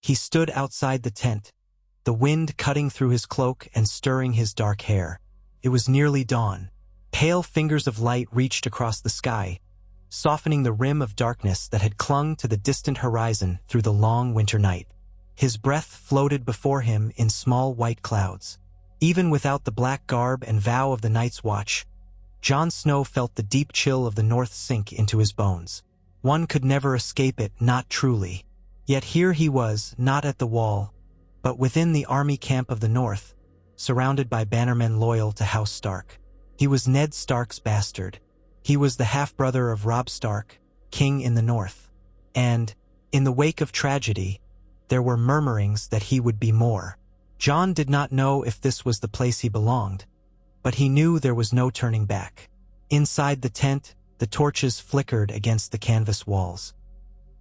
He stood outside the tent, the wind cutting through his cloak and stirring his dark hair. It was nearly dawn. Pale fingers of light reached across the sky, softening the rim of darkness that had clung to the distant horizon through the long winter night. His breath floated before him in small white clouds. Even without the black garb and vow of the Night's Watch, Jon Snow felt the deep chill of the north sink into his bones. One could never escape it, not truly. Yet here he was, not at the wall, but within the army camp of the north, surrounded by bannermen loyal to House Stark. He was Ned Stark's bastard. He was the half-brother of Robb Stark, king in the north. And, in the wake of tragedy, there were murmurings that he would be more. Jon did not know if this was the place he belonged, but he knew there was no turning back. Inside the tent, the torches flickered against the canvas walls.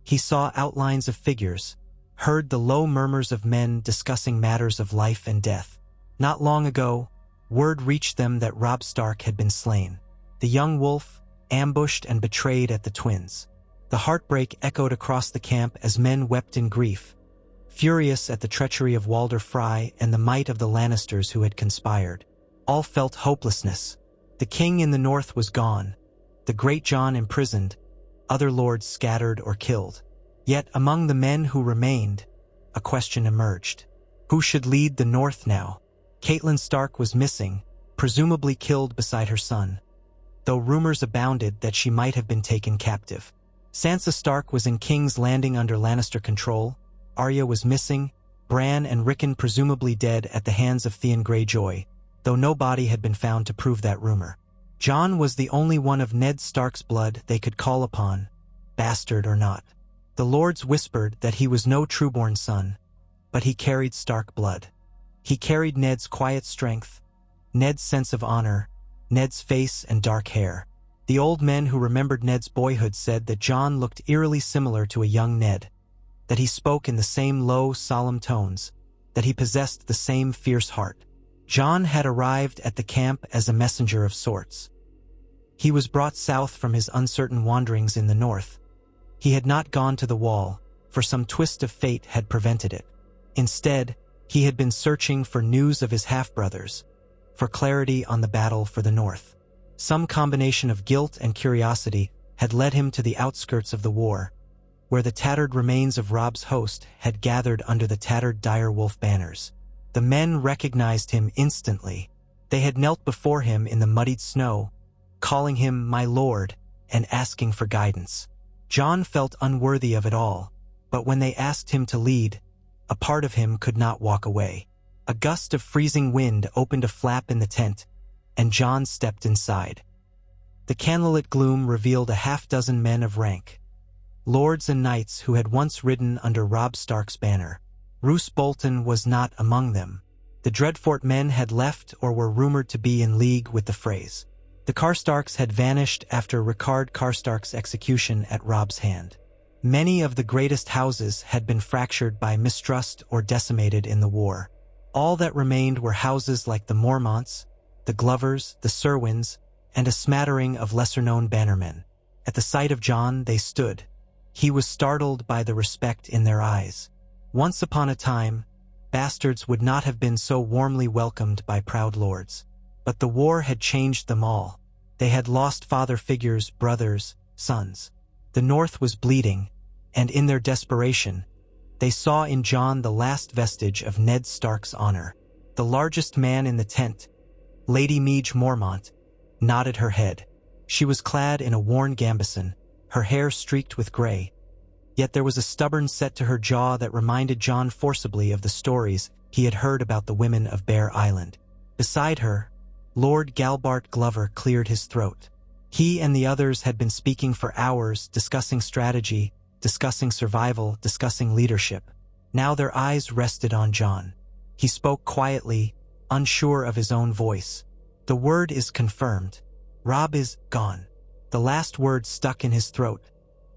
He saw outlines of figures, heard the low murmurs of men discussing matters of life and death. Not long ago, word reached them that Robb Stark had been slain. The young wolf, ambushed and betrayed at the twins. The heartbreak echoed across the camp as men wept in grief, furious at the treachery of Walder Frey and the might of the Lannisters who had conspired. All felt hopelessness. The king in the north was gone, the great Jon imprisoned, other lords scattered or killed. Yet among the men who remained, a question emerged. Who should lead the north now? Catelyn Stark was missing, presumably killed beside her son, though rumors abounded that she might have been taken captive. Sansa Stark was in King's Landing under Lannister control. Arya was missing, Bran and Rickon presumably dead at the hands of Theon Greyjoy, though no body had been found to prove that rumor. Jon was the only one of Ned Stark's blood they could call upon, bastard or not. The lords whispered that he was no trueborn son, but he carried Stark blood. He carried Ned's quiet strength, Ned's sense of honor, Ned's face and dark hair. The old men who remembered Ned's boyhood said that Jon looked eerily similar to a young Ned, that he spoke in the same low, solemn tones, that he possessed the same fierce heart. Jon had arrived at the camp as a messenger of sorts. He was brought south from his uncertain wanderings in the north. He had not gone to the wall, for some twist of fate had prevented it. Instead, he had been searching for news of his half-brothers, for clarity on the battle for the north. Some combination of guilt and curiosity had led him to the outskirts of the war, where the tattered remains of Robb's host had gathered under the tattered direwolf banners. The men recognized him instantly. They had knelt before him in the muddied snow, calling him my lord and asking for guidance. Jon felt unworthy of it all, but when they asked him to lead, a part of him could not walk away. A gust of freezing wind opened a flap in the tent, and Jon stepped inside. The candlelit gloom revealed a half-dozen men of rank, lords and knights who had once ridden under Robb Stark's banner. Roose Bolton was not among them. The Dreadfort men had left or were rumored to be in league with the Freys. The Karstarks had vanished after Rickard Karstark's execution at Robb's hand. Many of the greatest houses had been fractured by mistrust or decimated in the war. All that remained were houses like the Mormonts, the Glovers, the Serwyns, and a smattering of lesser-known bannermen. At the sight of Jon, they stood. He was startled by the respect in their eyes. Once upon a time, bastards would not have been so warmly welcomed by proud lords. But the war had changed them all. They had lost father figures, brothers, sons. The North was bleeding, and in their desperation, they saw in Jon the last vestige of Ned Stark's honor. The largest man in the tent, Lady Meage Mormont, nodded her head. She was clad in a worn gambeson, her hair streaked with gray. Yet there was a stubborn set to her jaw that reminded Jon forcibly of the stories he had heard about the women of Bear Island. Beside her, Lord Galbart Glover cleared his throat. He and the others had been speaking for hours, discussing strategy, discussing survival, discussing leadership. Now their eyes rested on Jon. He spoke quietly, unsure of his own voice. The word is confirmed. Robb is gone. The last word stuck in his throat,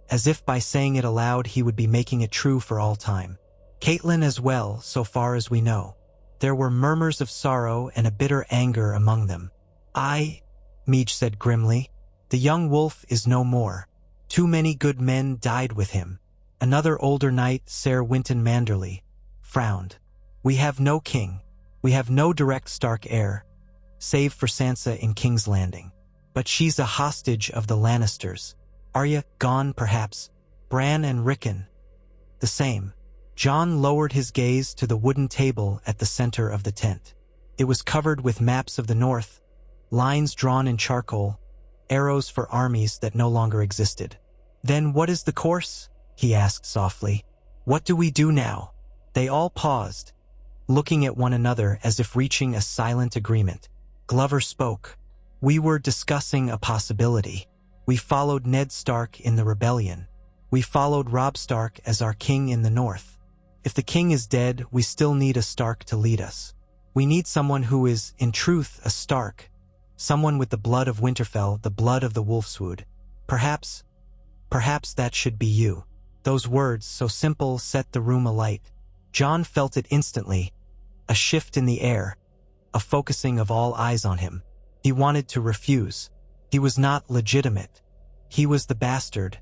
as if by saying it aloud he would be making it true for all time. Catelyn as well, so far as we know. There were murmurs of sorrow and a bitter anger among them. Meage said grimly. The young wolf is no more. Too many good men died with him. Another older knight, Ser Winton Manderly, frowned. We have no king. We have no direct Stark heir, save for Sansa in King's Landing. But she's a hostage of the Lannisters. Arya, gone perhaps. Bran and Rickon, the same. Jon lowered his gaze to the wooden table at the center of the tent. It was covered with maps of the north, lines drawn in charcoal, arrows for armies that no longer existed. Then what is the course? He asked softly. What do we do now? They all paused, looking at one another as if reaching a silent agreement. Glover spoke. We were discussing a possibility. We followed Ned Stark in the rebellion. We followed Robb Stark as our king in the north. If the king is dead, we still need a Stark to lead us. We need someone who is, in truth, a Stark. Someone with the blood of Winterfell, the blood of the Wolfswood. Perhaps that should be you. Those words, so simple, set the room alight. Jon felt it instantly. A shift in the air. A focusing of all eyes on him. He wanted to refuse. He was not legitimate. He was the bastard,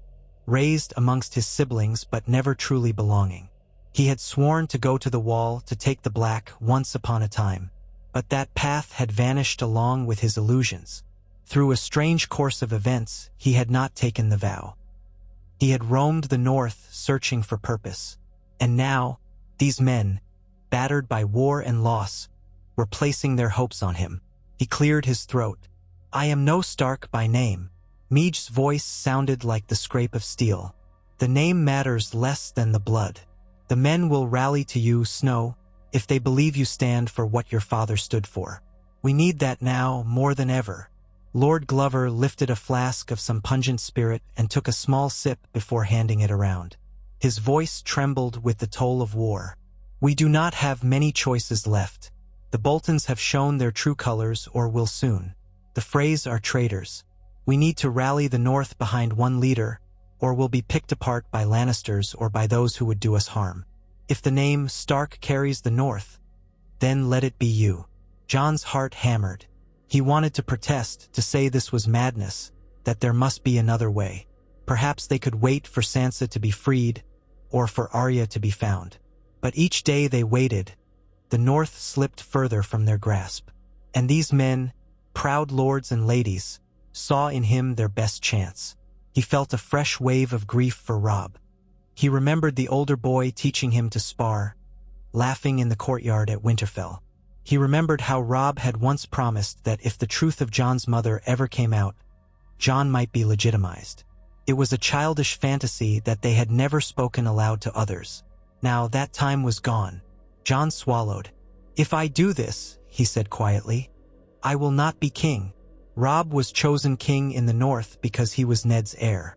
raised amongst his siblings but never truly belonging. He had sworn to go to the wall to take the black once upon a time, but that path had vanished along with his illusions. Through a strange course of events, he had not taken the vow. He had roamed the north searching for purpose, and now, these men, battered by war and loss, were placing their hopes on him. He cleared his throat. I am no Stark by name. Meej's voice sounded like the scrape of steel. The name matters less than the blood. The men will rally to you, Snow, if they believe you stand for what your father stood for. We need that now more than ever. Lord Glover lifted a flask of some pungent spirit and took a small sip before handing it around. His voice trembled with the toll of war. We do not have many choices left. The Boltons have shown their true colors or will soon. The Freys are traitors. We need to rally the North behind one leader, or we'll be picked apart by Lannisters or by those who would do us harm. If the name Stark carries the North, then let it be you. Jon's heart hammered. He wanted to protest, to say this was madness, that there must be another way. Perhaps they could wait for Sansa to be freed, or for Arya to be found. But each day they waited, the North slipped further from their grasp. And these men, proud lords and ladies, saw in him their best chance. He felt a fresh wave of grief for Robb. He remembered the older boy teaching him to spar, laughing in the courtyard at Winterfell. He remembered how Robb had once promised that if the truth of Jon's mother ever came out, Jon might be legitimized. It was a childish fantasy that they had never spoken aloud to others. Now that time was gone. Jon swallowed. If I do this, he said quietly, I will not be king. Robb was chosen king in the north because he was Ned's heir.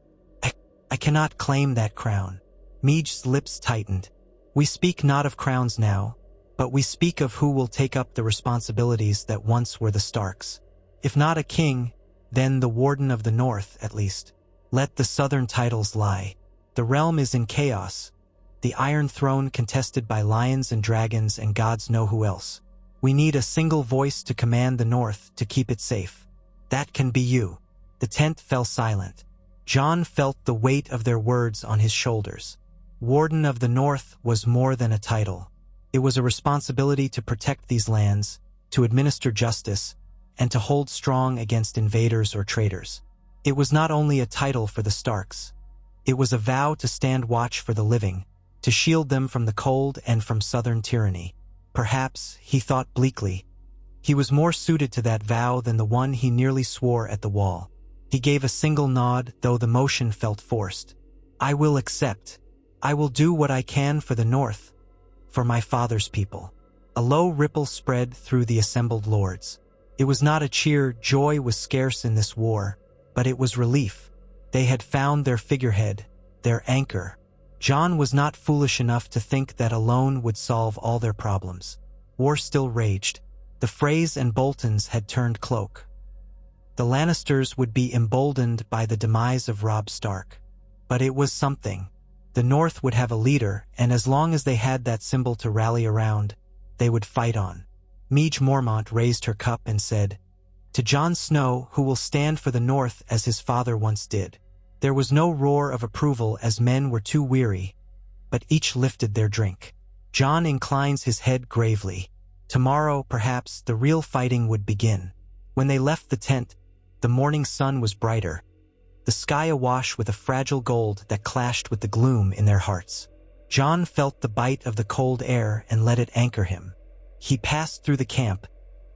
I cannot claim that crown. Meej's lips tightened. We speak not of crowns now, but we speak of who will take up the responsibilities that once were the Starks. If not a king, then the Warden of the North, at least. Let the southern titles lie. The realm is in chaos. The Iron Throne contested by lions and dragons and gods know who else. We need a single voice to command the North to keep it safe. That can be you. The tent fell silent. Jon felt the weight of their words on his shoulders. Warden of the North was more than a title. It was a responsibility to protect these lands, to administer justice, and to hold strong against invaders or traitors. It was not only a title for the Starks. It was a vow to stand watch for the living, to shield them from the cold and from southern tyranny. Perhaps, he thought bleakly, he was more suited to that vow than the one he nearly swore at the wall. He gave a single nod, though the motion felt forced. I will accept. I will do what I can for the North, for my father's people. A low ripple spread through the assembled lords. It was not a cheer, joy was scarce in this war, but it was relief. They had found their figurehead, their anchor. Jon was not foolish enough to think that alone would solve all their problems. War still raged. The Freys and Boltons had turned cloak. The Lannisters would be emboldened by the demise of Robb Stark. But it was something. The North would have a leader, and as long as they had that symbol to rally around, they would fight on. Meej Mormont raised her cup and said, To Jon Snow, who will stand for the North as his father once did. There was no roar of approval as men were too weary, but each lifted their drink. Jon inclines his head gravely. Tomorrow, perhaps, the real fighting would begin. When they left the tent, the morning sun was brighter, the sky awash with a fragile gold that clashed with the gloom in their hearts. Jon felt the bite of the cold air and let it anchor him. He passed through the camp,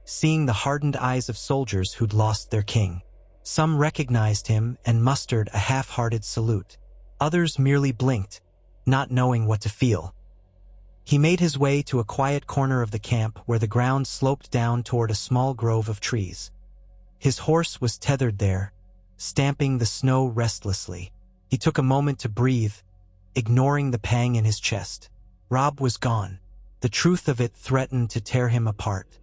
seeing the hardened eyes of soldiers who'd lost their king. Some recognized him and mustered a half-hearted salute. Others merely blinked, not knowing what to feel. He made his way to a quiet corner of the camp where the ground sloped down toward a small grove of trees. His horse was tethered there, stamping the snow restlessly. He took a moment to breathe, ignoring the pang in his chest. Robb was gone. The truth of it threatened to tear him apart.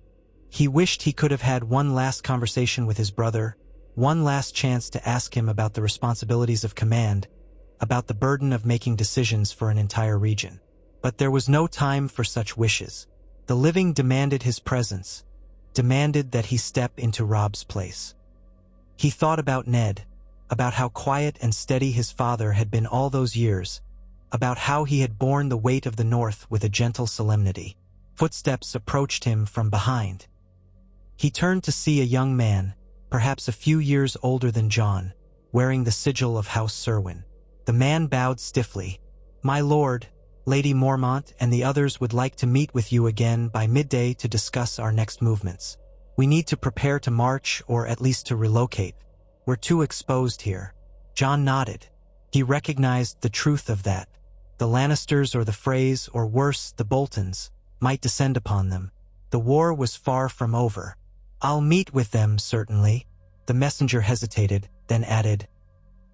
He wished he could have had one last conversation with his brother, one last chance to ask him about the responsibilities of command, about the burden of making decisions for an entire region. But there was no time for such wishes. The living demanded his presence, demanded that he step into Robb's place. He thought about Ned, about how quiet and steady his father had been all those years, about how he had borne the weight of the North with a gentle solemnity. Footsteps approached him from behind. He turned to see a young man, perhaps a few years older than Jon, wearing the sigil of House Serwyn. The man bowed stiffly. "My lord, Lady Mormont and the others would like to meet with you again by midday to discuss our next movements. We need to prepare to march or at least to relocate. We're too exposed here." Jon nodded. He recognized the truth of that. The Lannisters or the Freys, or worse, the Boltons, might descend upon them. The war was far from over. "I'll meet with them, certainly." The messenger hesitated, then added,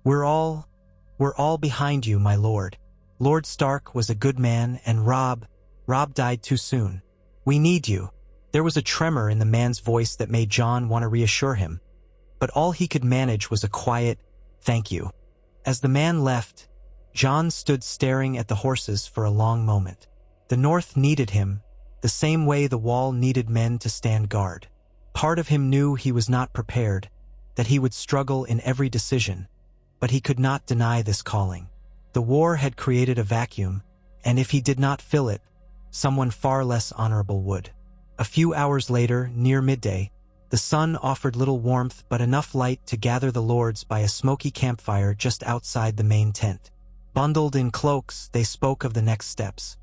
We're all behind you, my lord. Lord Stark was a good man, and Robb died too soon. We need you." There was a tremor in the man's voice that made Jon want to reassure him, but all he could manage was a quiet, "Thank you." As the man left, Jon stood staring at the horses for a long moment. The North needed him, the same way the Wall needed men to stand guard. Part of him knew he was not prepared, that he would struggle in every decision, but he could not deny this calling. The war had created a vacuum, and if he did not fill it, someone far less honorable would. A few hours later, near midday, the sun offered little warmth but enough light to gather the lords by a smoky campfire just outside the main tent. Bundled in cloaks, they spoke of the next steps.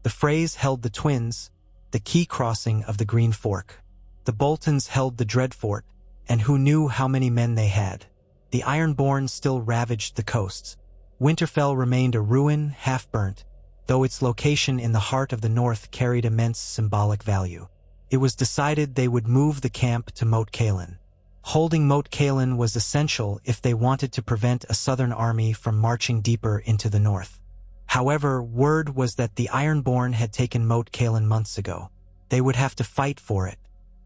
The Freys held the Twins, the key crossing of the Green Fork. The Boltons held the Dreadfort, and who knew how many men they had. The Ironborn still ravaged the coasts. Winterfell remained a ruin, half-burnt, though its location in the heart of the North carried immense symbolic value. It was decided they would move the camp to Moat Cailin. Holding Moat Cailin was essential if they wanted to prevent a southern army from marching deeper into the north. However, word was that the Ironborn had taken Moat Cailin months ago. They would have to fight for it.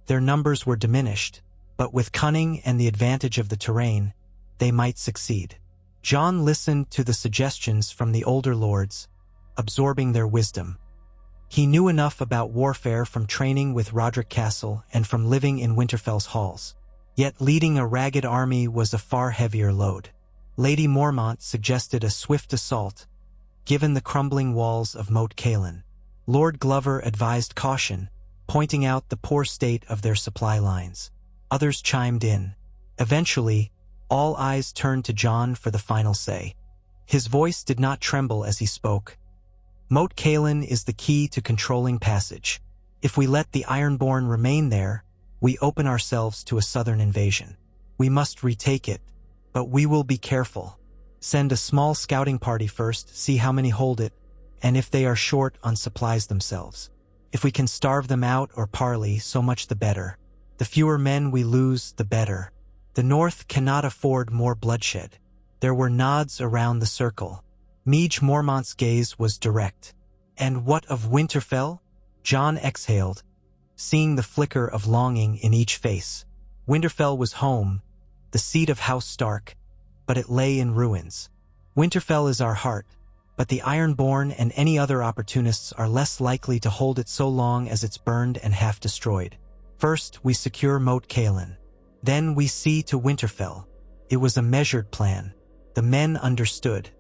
Their numbers were diminished, but with cunning and the advantage of the terrain, they might succeed. Jon listened to the suggestions from the older lords, absorbing their wisdom. He knew enough about warfare from training with Roderick Castle and from living in Winterfell's halls. Yet leading a ragged army was a far heavier load. Lady Mormont suggested a swift assault, given the crumbling walls of Moat Cailin. Lord Glover advised caution, pointing out the poor state of their supply lines. Others chimed in. Eventually, all eyes turned to Jon for the final say. His voice did not tremble as he spoke. "Moat Cailin is the key to controlling passage. If we let the Ironborn remain there, we open ourselves to a southern invasion. We must retake it, but we will be careful. Send a small scouting party first, see how many hold it, and if they are short on supplies themselves. If we can starve them out or parley, so much the better. The fewer men we lose, the better. The North cannot afford more bloodshed." There were nods around the circle. Meage Mormont's gaze was direct. "And what of Winterfell?" Jon exhaled, seeing the flicker of longing in each face. Winterfell was home, the seat of House Stark, but it lay in ruins. Winterfell is our heart, but the Ironborn and any other opportunists are less likely to hold it so long as it's burned and half destroyed. First, we secure Moat Cailin. Then we see to Winterfell. It was a measured plan. The men understood.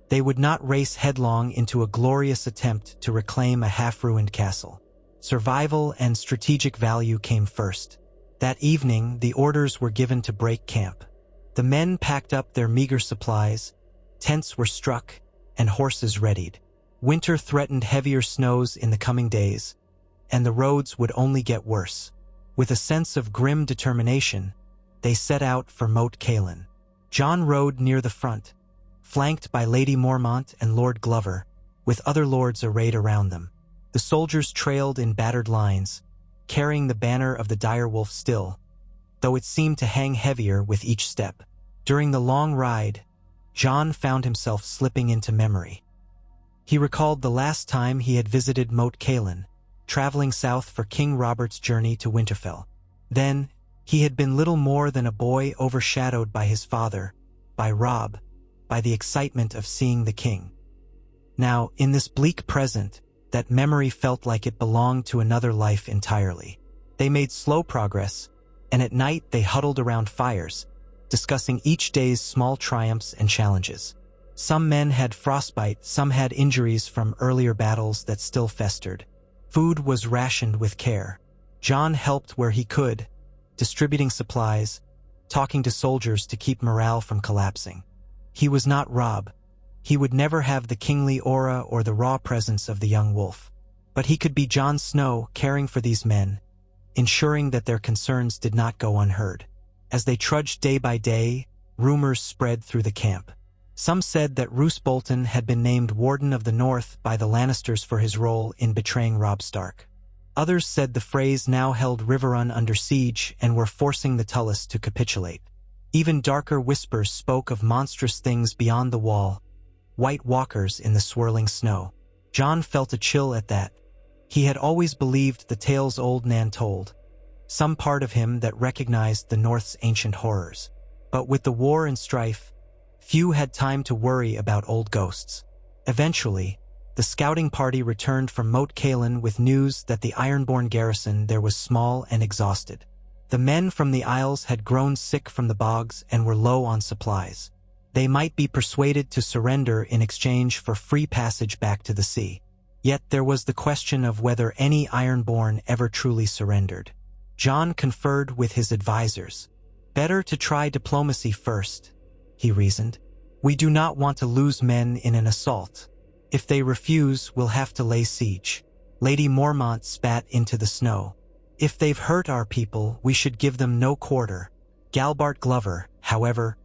They would not race headlong into a glorious attempt to reclaim a half-ruined castle. Survival and strategic value came first. That evening, the orders were given to break camp. The men packed up their meager supplies, tents were struck, and horses readied. Winter threatened heavier snows in the coming days, and the roads would only get worse. With a sense of grim determination, they set out for Moat Cailin. Jon rode near the front, flanked by Lady Mormont and Lord Glover, with other lords arrayed around them. The soldiers trailed in battered lines, carrying the banner of the direwolf still, though it seemed to hang heavier with each step. During the long ride, Jon found himself slipping into memory. He recalled the last time he had visited Moat Cailin, traveling south for King Robert's journey to Winterfell. Then, he had been little more than a boy overshadowed by his father, by Robb, by the excitement of seeing the king. Now, in this bleak present, that memory felt like it belonged to another life entirely. They made slow progress, and at night they huddled around fires, discussing each day's small triumphs and challenges. Some men had frostbite, some had injuries from earlier battles that still festered. Food was rationed with care. Jon helped where he could, distributing supplies, talking to soldiers to keep morale from collapsing. He was not Robb. He would never have the kingly aura or the raw presence of the young wolf. But he could be Jon Snow, caring for these men, ensuring that their concerns did not go unheard. As they trudged day by day, rumors spread through the camp. Some said that Roose Bolton had been named Warden of the North by the Lannisters for his role in betraying Robb Stark. Others said the Freys now held Riverrun under siege and were forcing the Tullus to capitulate. Even darker whispers spoke of monstrous things beyond the wall, white walkers in the swirling snow. Jon felt a chill at that. He had always believed the tales old Nan told, some part of him that recognized the North's ancient horrors. But with the war and strife, few had time to worry about old ghosts. Eventually, the scouting party returned from Moat Cailin with news that the Ironborn garrison there was small and exhausted. The men from the Isles had grown sick from the bogs and were low on supplies. They might be persuaded to surrender in exchange for free passage back to the sea. Yet there was the question of whether any Ironborn ever truly surrendered. Jon conferred with his advisors. Better to try diplomacy first, he reasoned. We do not want to lose men in an assault. If they refuse, we'll have to lay siege. Lady Mormont spat into the snow. If they've hurt our people, we should give them no quarter. Galbart Glover, however,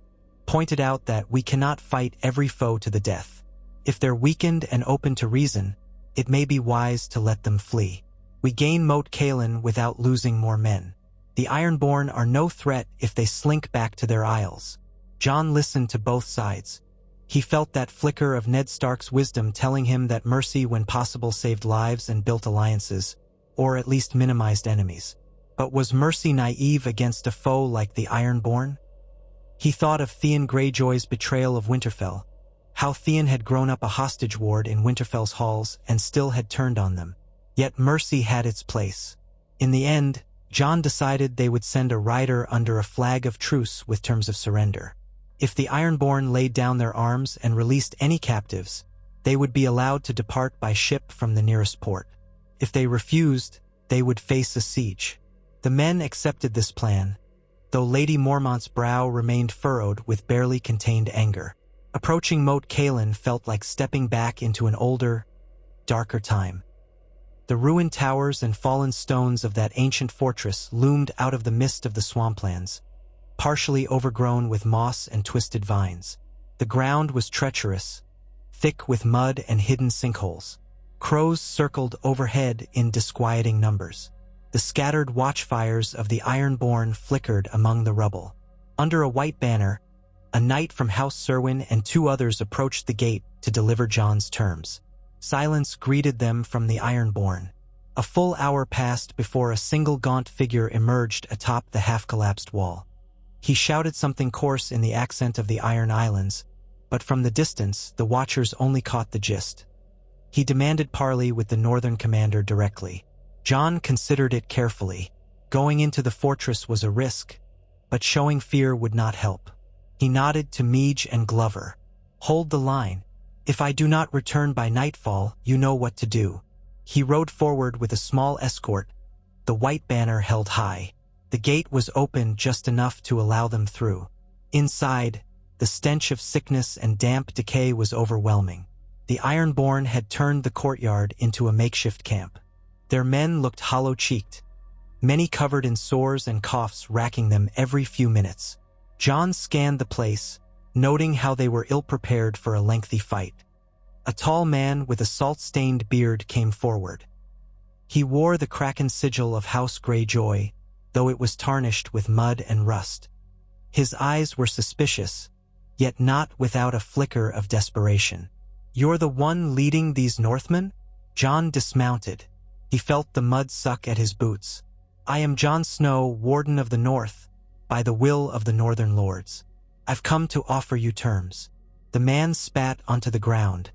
pointed out that we cannot fight every foe to the death. If they're weakened and open to reason, it may be wise to let them flee. We gain Moat Cailin without losing more men. The Ironborn are no threat if they slink back to their isles. Jon listened to both sides. He felt that flicker of Ned Stark's wisdom telling him that mercy when possible saved lives and built alliances, or at least minimized enemies. But was mercy naive against a foe like the Ironborn? He thought of Theon Greyjoy's betrayal of Winterfell, how Theon had grown up a hostage ward in Winterfell's halls and still had turned on them. Yet mercy had its place. In the end, Jon decided they would send a rider under a flag of truce with terms of surrender. If the Ironborn laid down their arms and released any captives, they would be allowed to depart by ship from the nearest port. If they refused, they would face a siege. The men accepted this plan, though Lady Mormont's brow remained furrowed with barely contained anger. Approaching Moat Cailin felt like stepping back into an older, darker time. The ruined towers and fallen stones of that ancient fortress loomed out of the mist of the swamplands, partially overgrown with moss and twisted vines. The ground was treacherous, thick with mud and hidden sinkholes. Crows circled overhead in disquieting numbers. The scattered watchfires of the Ironborn flickered among the rubble. Under a white banner, a knight from House Serwyn and two others approached the gate to deliver Jon's terms. Silence greeted them from the Ironborn. A full hour passed before a single gaunt figure emerged atop the half-collapsed wall. He shouted something coarse in the accent of the Iron Islands, but from the distance the watchers only caught the gist. He demanded parley with the northern commander directly. Jon considered it carefully. Going into the fortress was a risk, but showing fear would not help. He nodded to Meege and Glover. "Hold the line," If I do not return by nightfall, you know what to do." He rode forward with a small escort, the white banner held high. The gate was open just enough to allow them through. Inside, the stench of sickness and damp decay was overwhelming. The Ironborn had turned the courtyard into a makeshift camp. Their men looked hollow-cheeked, many covered in sores and coughs racking them every few minutes. Jon scanned the place, noting how they were ill-prepared for a lengthy fight. A tall man with a salt-stained beard came forward. He wore the Kraken sigil of House Greyjoy, though it was tarnished with mud and rust. His eyes were suspicious, yet not without a flicker of desperation. "You're the one leading these Northmen?" Jon dismounted. He felt the mud suck at his boots. "I am Jon Snow, Warden of the North, by the will of the Northern Lords. I've come to offer you terms." The man spat onto the ground,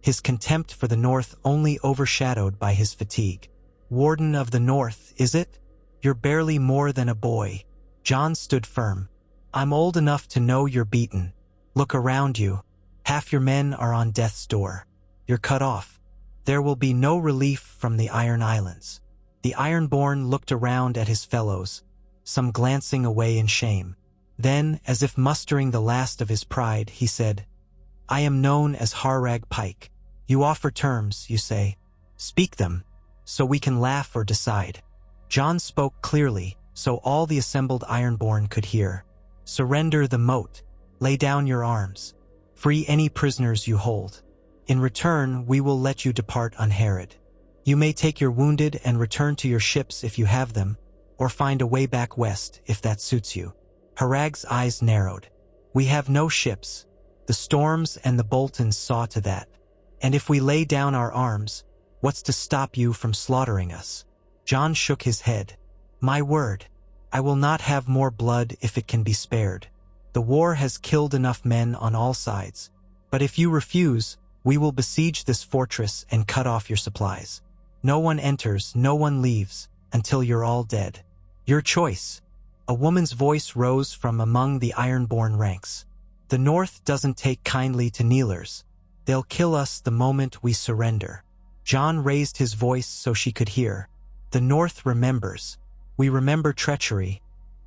his contempt for the North only overshadowed by his fatigue. "Warden of the North, is it? You're barely more than a boy." Jon stood firm. "I'm old enough to know you're beaten. Look around you. Half your men are on death's door. You're cut off. There will be no relief from the Iron Islands." The Ironborn looked around at his fellows, some glancing away in shame. Then, as if mustering the last of his pride, he said, "I am known as Harrag Pike. You offer terms, you say. Speak them, so we can laugh or decide." Jon spoke clearly, so all the assembled Ironborn could hear. "Surrender the moat. Lay down your arms. Free any prisoners you hold. In return, we will let you depart unharried. You may take your wounded and return to your ships if you have them, or find a way back west if that suits you." Harrag's eyes narrowed. "We have no ships. The Storms and the Boltons saw to that. And if we lay down our arms, what's to stop you from slaughtering us?" Jon shook his head. "My word, I will not have more blood if it can be spared. The war has killed enough men on all sides. But if you refuse, we will besiege this fortress and cut off your supplies. No one enters, no one leaves, until you're all dead. Your choice." A woman's voice rose from among the Ironborn ranks. "The North doesn't take kindly to kneelers. They'll kill us the moment we surrender." Jon raised his voice so she could hear. "The North remembers. We remember treachery,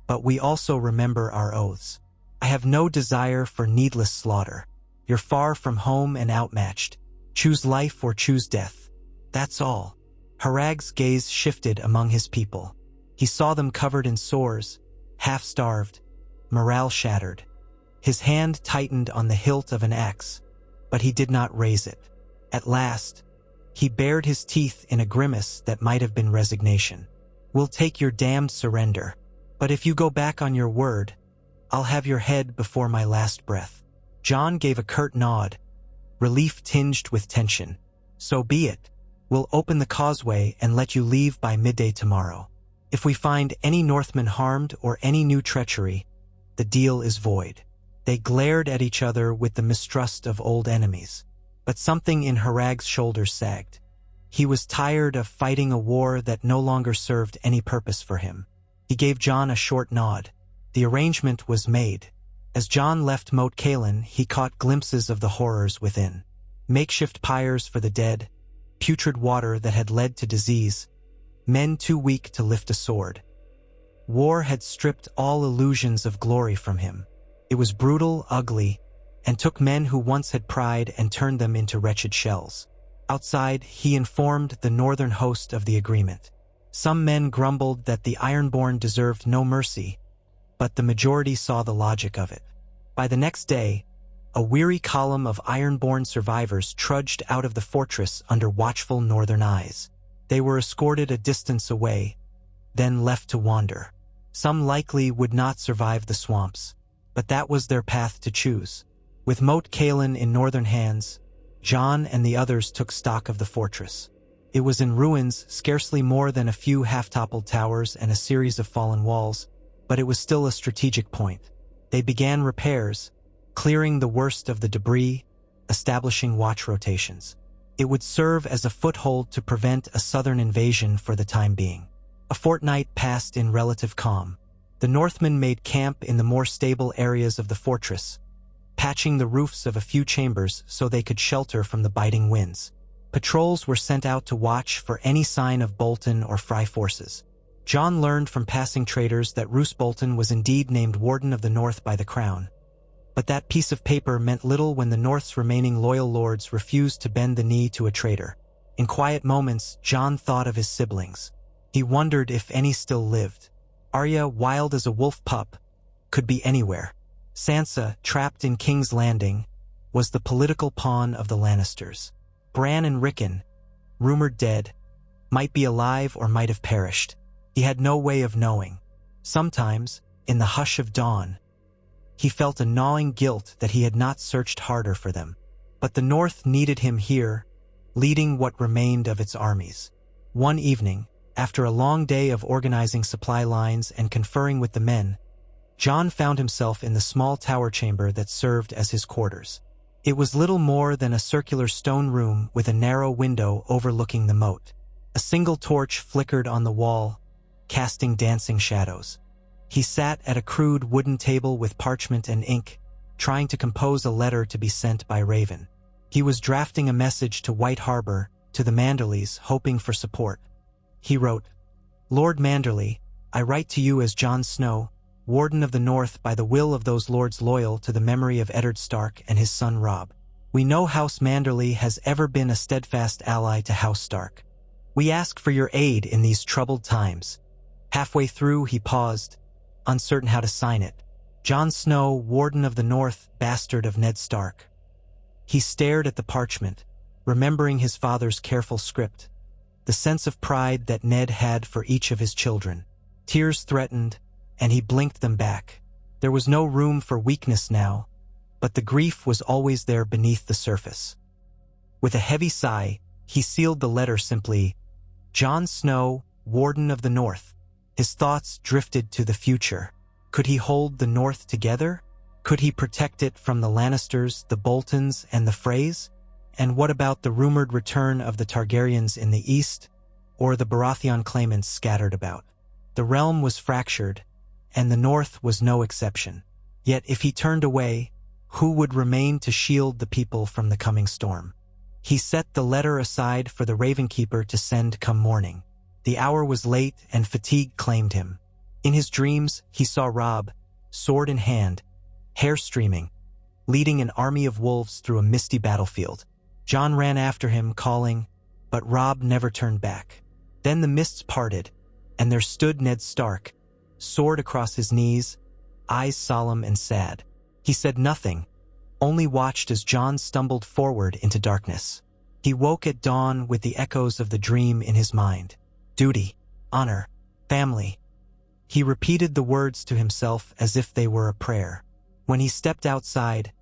but we also remember our oaths. I have no desire for needless slaughter. You're far from home and outmatched. Choose life or choose death. That's all." Harrag's gaze shifted among his people. He saw them covered in sores, half-starved, morale shattered. His hand tightened on the hilt of an axe, but he did not raise it. At last, he bared his teeth in a grimace that might have been resignation. "We'll take your damned surrender, but if you go back on your word, I'll have your head before my last breath." Jon gave a curt nod, relief tinged with tension. "So be it. We'll open the causeway and let you leave by midday tomorrow. If we find any Northmen harmed or any new treachery, the deal is void." They glared at each other with the mistrust of old enemies. But something in Harrag's shoulders sagged. He was tired of fighting a war that no longer served any purpose for him. He gave Jon a short nod. The arrangement was made. As Jon left Moat Cailin, he caught glimpses of the horrors within. Makeshift pyres for the dead, putrid water that had led to disease, men too weak to lift a sword. War had stripped all illusions of glory from him. It was brutal, ugly, and took men who once had pride and turned them into wretched shells. Outside, he informed the northern host of the agreement. Some men grumbled that the Ironborn deserved no mercy, but the majority saw the logic of it. By the next day, a weary column of Ironborn survivors trudged out of the fortress under watchful northern eyes. They were escorted a distance away, then left to wander. Some likely would not survive the swamps, but that was their path to choose. With Moat Cailin in northern hands, Jon and the others took stock of the fortress. It was in ruins, scarcely more than a few half-toppled towers and a series of fallen walls, but it was still a strategic point. They began repairs, clearing the worst of the debris, establishing watch rotations. It would serve as a foothold to prevent a southern invasion for the time being. A fortnight passed in relative calm. The Northmen made camp in the more stable areas of the fortress, patching the roofs of a few chambers so they could shelter from the biting winds. Patrols were sent out to watch for any sign of Bolton or Fry forces. Jon learned from passing traders that Roose Bolton was indeed named Warden of the North by the Crown. But that piece of paper meant little when the North's remaining loyal lords refused to bend the knee to a traitor. In quiet moments, Jon thought of his siblings. He wondered if any still lived. Arya, wild as a wolf pup, could be anywhere. Sansa, trapped in King's Landing, was the political pawn of the Lannisters. Bran and Rickon, rumored dead, might be alive or might have perished. He had no way of knowing. Sometimes, in the hush of dawn, he felt a gnawing guilt that he had not searched harder for them. But the North needed him here, leading what remained of its armies. One evening, after a long day of organizing supply lines and conferring with the men, Jon found himself in the small tower chamber that served as his quarters. It was little more than a circular stone room with a narrow window overlooking the moat. A single torch flickered on the wall, casting dancing shadows. He sat at a crude wooden table with parchment and ink, trying to compose a letter to be sent by Raven. He was drafting a message to White Harbor, to the Manderlys, hoping for support. He wrote, "Lord Manderly, I write to you as Jon Snow, Warden of the North by the will of those lords loyal to the memory of Eddard Stark and his son Robb. We know House Manderly has ever been a steadfast ally to House Stark. We ask for your aid in these troubled times." Halfway through, he paused, uncertain how to sign it. Jon Snow, Warden of the North, bastard of Ned Stark. He stared at the parchment, remembering his father's careful script, the sense of pride that Ned had for each of his children. Tears threatened, and he blinked them back. There was no room for weakness now, but the grief was always there beneath the surface. With a heavy sigh, he sealed the letter simply, "Jon Snow, Warden of the North." His thoughts drifted to the future. Could he hold the North together? Could he protect it from the Lannisters, the Boltons, and the Freys? And what about the rumored return of the Targaryens in the east, or the Baratheon claimants scattered about? The realm was fractured, and the North was no exception. Yet if he turned away, who would remain to shield the people from the coming storm? He set the letter aside for the Ravenkeeper to send come morning. The hour was late and fatigue claimed him. In his dreams, he saw Robb, sword in hand, hair streaming, leading an army of wolves through a misty battlefield. Jon ran after him, calling, but Robb never turned back. Then the mists parted, and there stood Ned Stark, sword across his knees, eyes solemn and sad. He said nothing, only watched as Jon stumbled forward into darkness. He woke at dawn with the echoes of the dream in his mind. Duty, honor, family. He repeated the words to himself as if they were a prayer. When he stepped outside,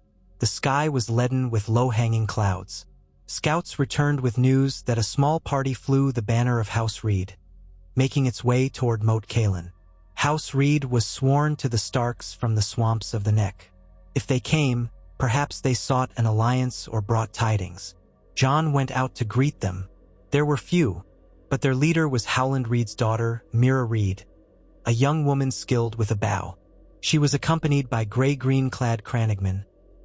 the sky was leaden with low-hanging clouds. Scouts returned with news that a small party flew the banner of House Reed, making its way toward Moat Cailin. House Reed was sworn to the Starks from the swamps of the Neck. If they came, perhaps they sought an alliance or brought tidings. Jon went out to greet them. There were few, but their leader was Howland Reed's daughter, Mira Reed, a young woman skilled with a bow. She was accompanied by gray-green-clad Crannogmen,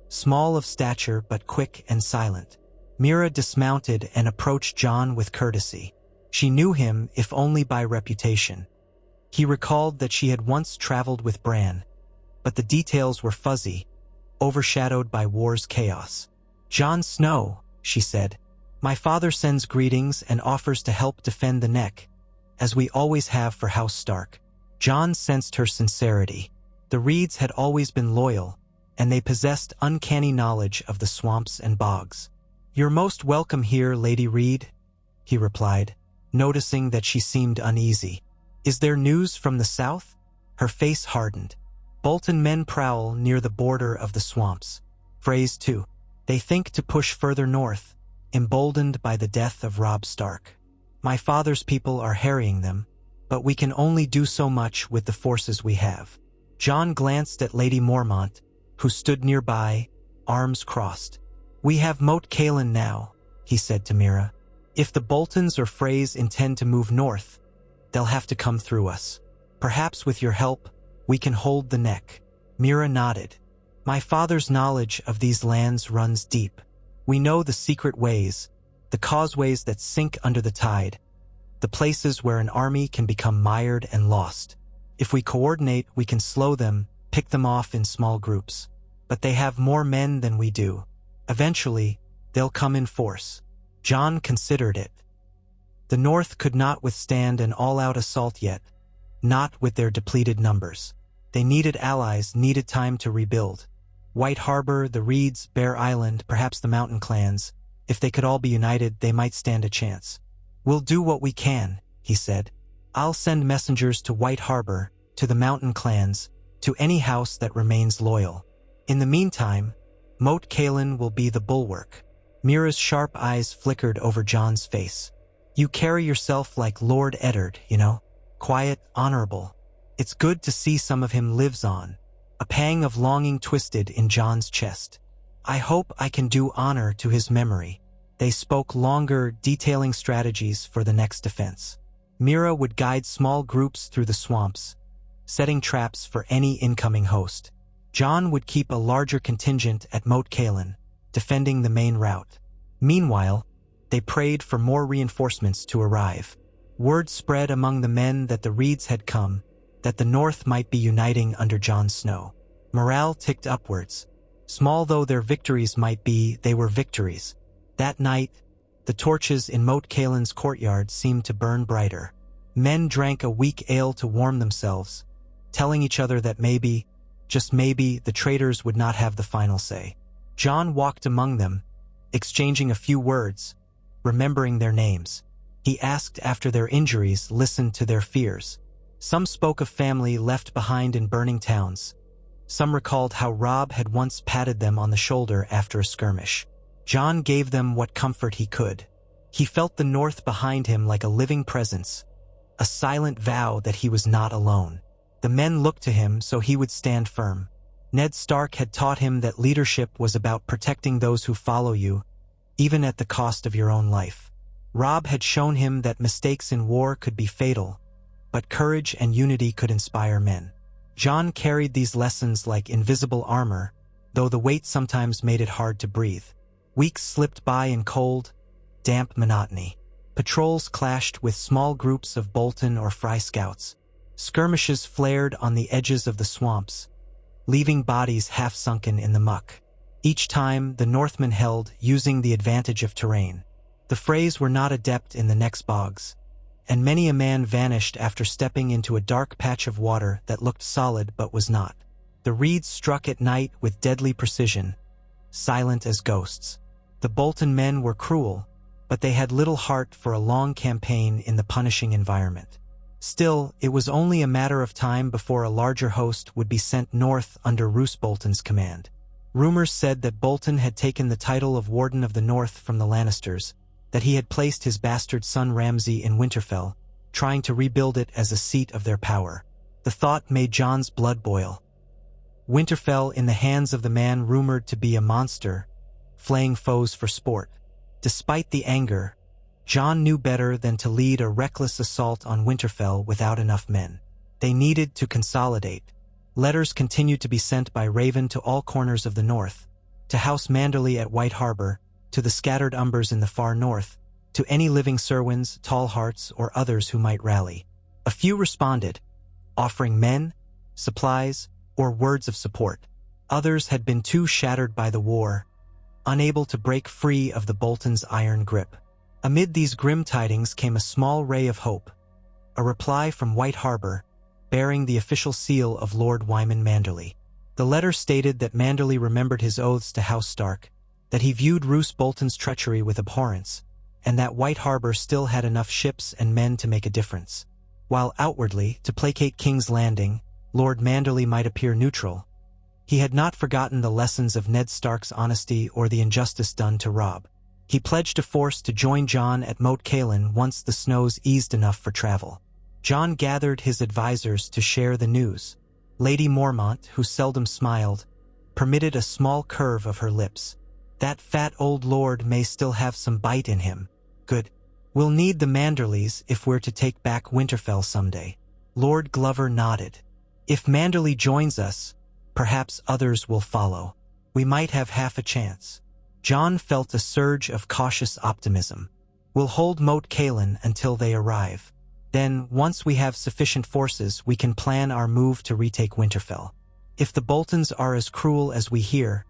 small of stature but quick and silent. Mira dismounted and approached Jon with courtesy. She knew him, if only by reputation. He recalled that she had once traveled with Bran, but the details were fuzzy, overshadowed by war's chaos. "Jon Snow," she said, "my father sends greetings and offers to help defend the Neck, as we always have for House Stark." Jon sensed her sincerity. The Reeds had always been loyal, and they possessed uncanny knowledge of the swamps and bogs. "You're most welcome here, Lady Reed," he replied, noticing that she seemed uneasy. "Is there news from the south?" Her face hardened. "Bolton men prowl near the border of the swamps. Freys too. They think to push further north, emboldened by the death of Robb Stark. My father's people are harrying them, but we can only do so much with the forces we have." Jon glanced at Lady Mormont, who stood nearby, arms crossed. "We have Moat Cailin now," he said to Mira. "If the Boltons or Freys intend to move north, they'll have to come through us. Perhaps with your help, we can hold the Neck." Mira nodded. My father's knowledge of these lands runs deep. We know the secret ways, the causeways that sink under the tide, the places where an army can become mired and lost. If we coordinate, we can slow them, pick them off in small groups. But they have more men than we do. Eventually, they'll come in force. Jon considered it. The North could not withstand an all-out assault yet, not with their depleted numbers. They needed allies, needed time to rebuild. White Harbor, the Reeds, Bear Island, perhaps the mountain clans. If they could all be united, they might stand a chance. We'll do what we can, he said. I'll send messengers to White Harbor, to the mountain clans, to any house that remains loyal. In the meantime, Moat Cailin will be the bulwark. Mira's sharp eyes flickered over Jon's face. You carry yourself like Lord Eddard, you know? Quiet, honorable. It's good to see some of him lives on. A pang of longing twisted in Jon's chest. I hope I can do honor to his memory. They spoke longer, detailing strategies for the next defense. Mira would guide small groups through the swamps, setting traps for any incoming host. Jon would keep a larger contingent at Moat Cailin, defending the main route. Meanwhile, they prayed for more reinforcements to arrive. Word spread among the men that the Reeds had come, that the North might be uniting under Jon Snow. Morale ticked upwards. Small though their victories might be, they were victories. That night, the torches in Moat Cailin's courtyard seemed to burn brighter. Men drank a weak ale to warm themselves, telling each other that maybe, just maybe, the traitors would not have the final say. Jon walked among them, exchanging a few words, remembering their names. He asked after their injuries, listened to their fears. Some spoke of family left behind in burning towns. Some recalled how Robb had once patted them on the shoulder after a skirmish. Jon gave them what comfort he could. He felt the North behind him like a living presence, a silent vow that he was not alone. The men looked to him so he would stand firm. Ned Stark had taught him that leadership was about protecting those who follow you, even at the cost of your own life. Robb had shown him that mistakes in war could be fatal, but courage and unity could inspire men. Jon carried these lessons like invisible armor, though the weight sometimes made it hard to breathe. Weeks slipped by in cold, damp monotony. Patrols clashed with small groups of Bolton or Fry scouts. Skirmishes flared on the edges of the swamps, leaving bodies half-sunken in the muck. Each time, the Northmen held, using the advantage of terrain. The Freys were not adept in the next bogs, and many a man vanished after stepping into a dark patch of water that looked solid but was not. The Reeds struck at night with deadly precision, silent as ghosts. The Bolton men were cruel, but they had little heart for a long campaign in the punishing environment. Still, it was only a matter of time before a larger host would be sent north under Roose Bolton's command. Rumors said that Bolton had taken the title of Warden of the North from the Lannisters, that he had placed his bastard son Ramsay in Winterfell, trying to rebuild it as a seat of their power. The thought made Jon's blood boil. Winterfell in the hands of the man rumored to be a monster, flaying foes for sport. Despite the anger, Jon knew better than to lead a reckless assault on Winterfell without enough men. They needed to consolidate. Letters continued to be sent by Raven to all corners of the north, to House Manderly at White Harbor, to the scattered Umbers in the far north, to any living Serwins, Tallhearts, or others who might rally. A few responded, offering men, supplies, or words of support. Others had been too shattered by the war, unable to break free of the Boltons' iron grip. Amid these grim tidings came a small ray of hope, a reply from White Harbor, bearing the official seal of Lord Wyman Manderly. The letter stated that Manderly remembered his oaths to House Stark, that he viewed Roose Bolton's treachery with abhorrence, and that White Harbor still had enough ships and men to make a difference. While outwardly, to placate King's Landing, Lord Manderly might appear neutral, he had not forgotten the lessons of Ned Stark's honesty or the injustice done to Robb. He pledged a force to join Jon at Moat Cailin once the snows eased enough for travel. Jon gathered his advisors to share the news. Lady Mormont, who seldom smiled, permitted a small curve of her lips. That fat old lord may still have some bite in him. Good. We'll need the Manderlys if we're to take back Winterfell someday. Lord Glover nodded. If Manderly joins us, Perhaps others will follow. We might have half a chance. Jon felt a surge of cautious optimism. We'll hold Moat Cailin until they arrive. Then, once we have sufficient forces, we can plan our move to retake Winterfell. If the Boltons are as cruel as we hear,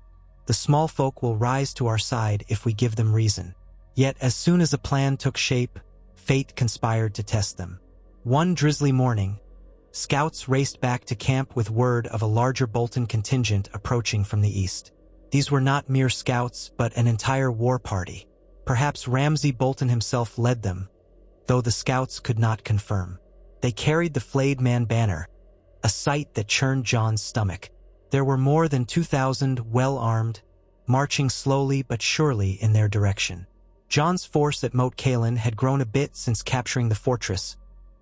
the small folk will rise to our side if we give them reason. Yet as soon as a plan took shape, fate conspired to test them. One drizzly morning, scouts raced back to camp with word of a larger Bolton contingent approaching from the east. These were not mere scouts, but an entire war party. Perhaps Ramsay Bolton himself led them, though the scouts could not confirm. They carried the flayed man banner, a sight that churned Jon's stomach. There were more than 2,000 well-armed, marching slowly but surely in their direction. Jon's force at Moat Cailin had grown a bit since capturing the fortress,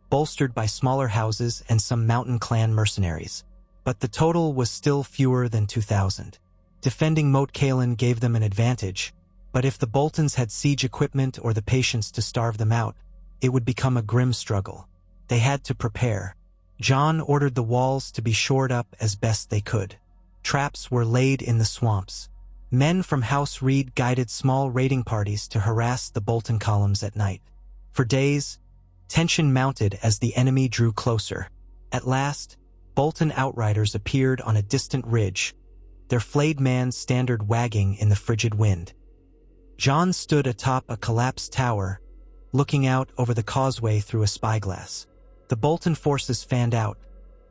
bolstered by smaller houses and some mountain clan mercenaries. But the total was still fewer than 2,000. Defending Moat Cailin gave them an advantage, but if the Boltons had siege equipment or the patience to starve them out, it would become a grim struggle. They had to prepare. Jon ordered the walls to be shored up as best they could. Traps were laid in the swamps. Men from House Reed guided small raiding parties to harass the Bolton columns at night. For days, tension mounted as the enemy drew closer. At last, Bolton outriders appeared on a distant ridge, their flayed man standard wagging in the frigid wind. Jon stood atop a collapsed tower, looking out over the causeway through a spyglass. The Bolton forces fanned out,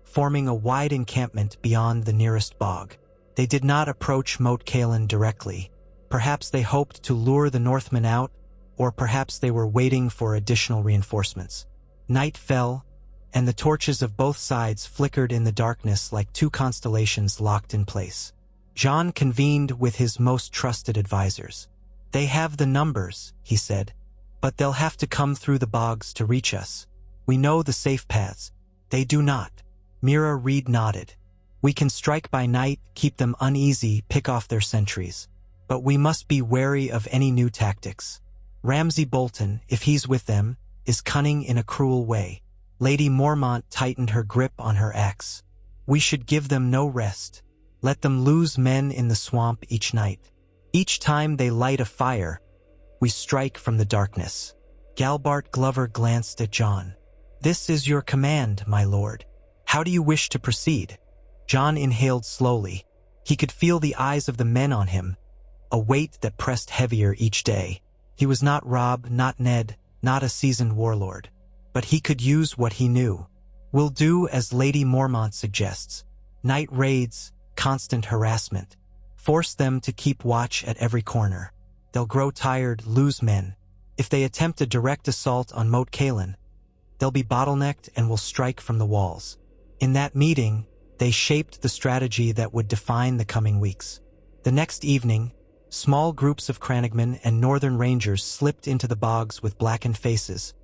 forming a wide encampment beyond the nearest bog. They did not approach Moat Cailin directly. Perhaps they hoped to lure the Northmen out, or perhaps they were waiting for additional reinforcements. Night fell, and the torches of both sides flickered in the darkness like two constellations locked in place. Jon convened with his most trusted advisors. "They have the numbers," he said, "but they'll have to come through the bogs to reach us. We know the safe paths. They do not." Mira Reed nodded. "We can strike by night, keep them uneasy, pick off their sentries. But we must be wary of any new tactics. Ramsay Bolton, if he's with them, is cunning in a cruel way." Lady Mormont tightened her grip on her axe. "We should give them no rest. Let them lose men in the swamp each night. Each time they light a fire, we strike from the darkness." Galbart Glover glanced at Jon. "This is your command, my lord. How do you wish to proceed?" Jon inhaled slowly. He could feel the eyes of the men on him, a weight that pressed heavier each day. He was not Robb, not Ned, not a seasoned warlord. But he could use what he knew. "We'll do as Lady Mormont suggests. Night raids, constant harassment. Force them to keep watch at every corner. They'll grow tired, lose men. If they attempt a direct assault on Moat Cailin, they'll be bottlenecked and will strike from the walls." In that meeting, they shaped the strategy that would define the coming weeks. The next evening, small groups of Crannogmen and Northern Rangers slipped into the bogs with blackened faces,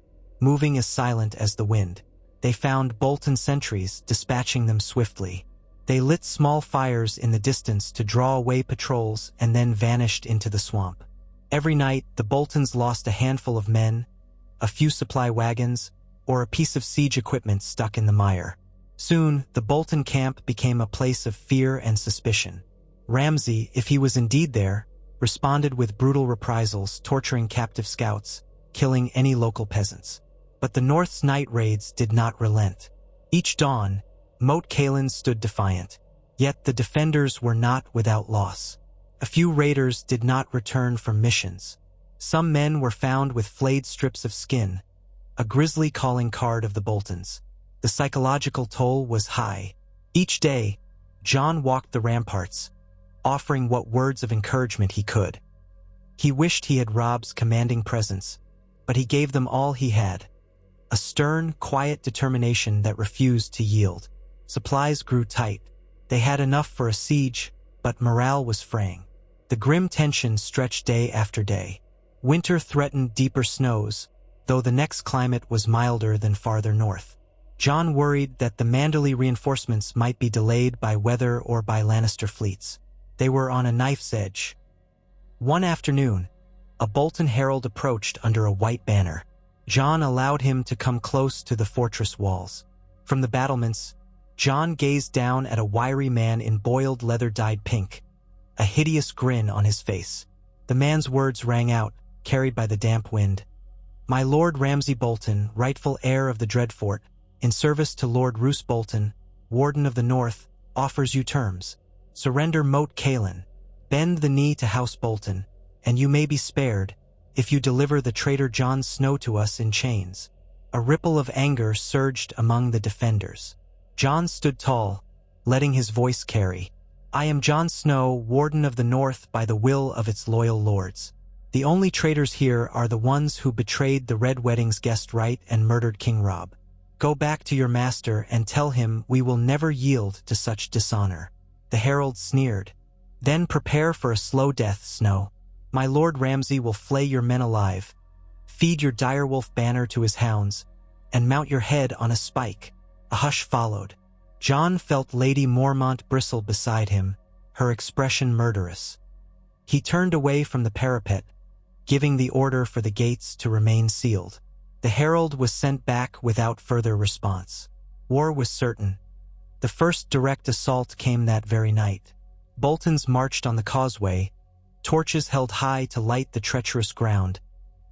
moving as silent as the wind. They found Bolton sentries, dispatching them swiftly. They lit small fires in the distance to draw away patrols and then vanished into the swamp. Every night, the Boltons lost a handful of men, a few supply wagons, or a piece of siege equipment stuck in the mire. Soon, the Bolton camp became a place of fear and suspicion. Ramsay, if he was indeed there, responded with brutal reprisals, torturing captive scouts, killing any local peasants. But the North's night raids did not relent. Each dawn, Moat Cailin stood defiant. Yet the defenders were not without loss. A few raiders did not return from missions. Some men were found with flayed strips of skin, a grisly calling card of the Boltons. The psychological toll was high. Each day, Jon walked the ramparts, offering what words of encouragement he could. He wished he had Robb's commanding presence, but he gave them all he had. A stern, quiet determination that refused to yield. Supplies grew tight. They had enough for a siege, but morale was fraying. The grim tension stretched day after day. Winter threatened deeper snows, though the next climate was milder than farther north. Jon worried that the Manderly reinforcements might be delayed by weather or by Lannister fleets. They were on a knife's edge. One afternoon, a Bolton herald approached under a white banner. Jon allowed him to come close to the fortress walls. From the battlements, Jon gazed down at a wiry man in boiled leather-dyed pink, a hideous grin on his face. The man's words rang out, carried by the damp wind. "My Lord Ramsay Bolton, rightful heir of the Dreadfort, in service to Lord Roose Bolton, Warden of the North, offers you terms. Surrender Moat Cailin. Bend the knee to House Bolton, and you may be spared if you deliver the traitor Jon Snow to us in chains." A ripple of anger surged among the defenders. Jon stood tall, letting his voice carry. "I am Jon Snow, Warden of the North by the will of its loyal lords. The only traitors here are the ones who betrayed the Red Wedding's guest right and murdered King Robb. Go back to your master and tell him we will never yield to such dishonor." The herald sneered. "Then prepare for a slow death, Snow. My Lord Ramsay will flay your men alive, feed your direwolf banner to his hounds, and mount your head on a spike." A hush followed. Jon felt Lady Mormont bristle beside him, her expression murderous. He turned away from the parapet, giving the order for the gates to remain sealed. The herald was sent back without further response. War was certain. The first direct assault came that very night. Boltons marched on the causeway, torches held high to light the treacherous ground,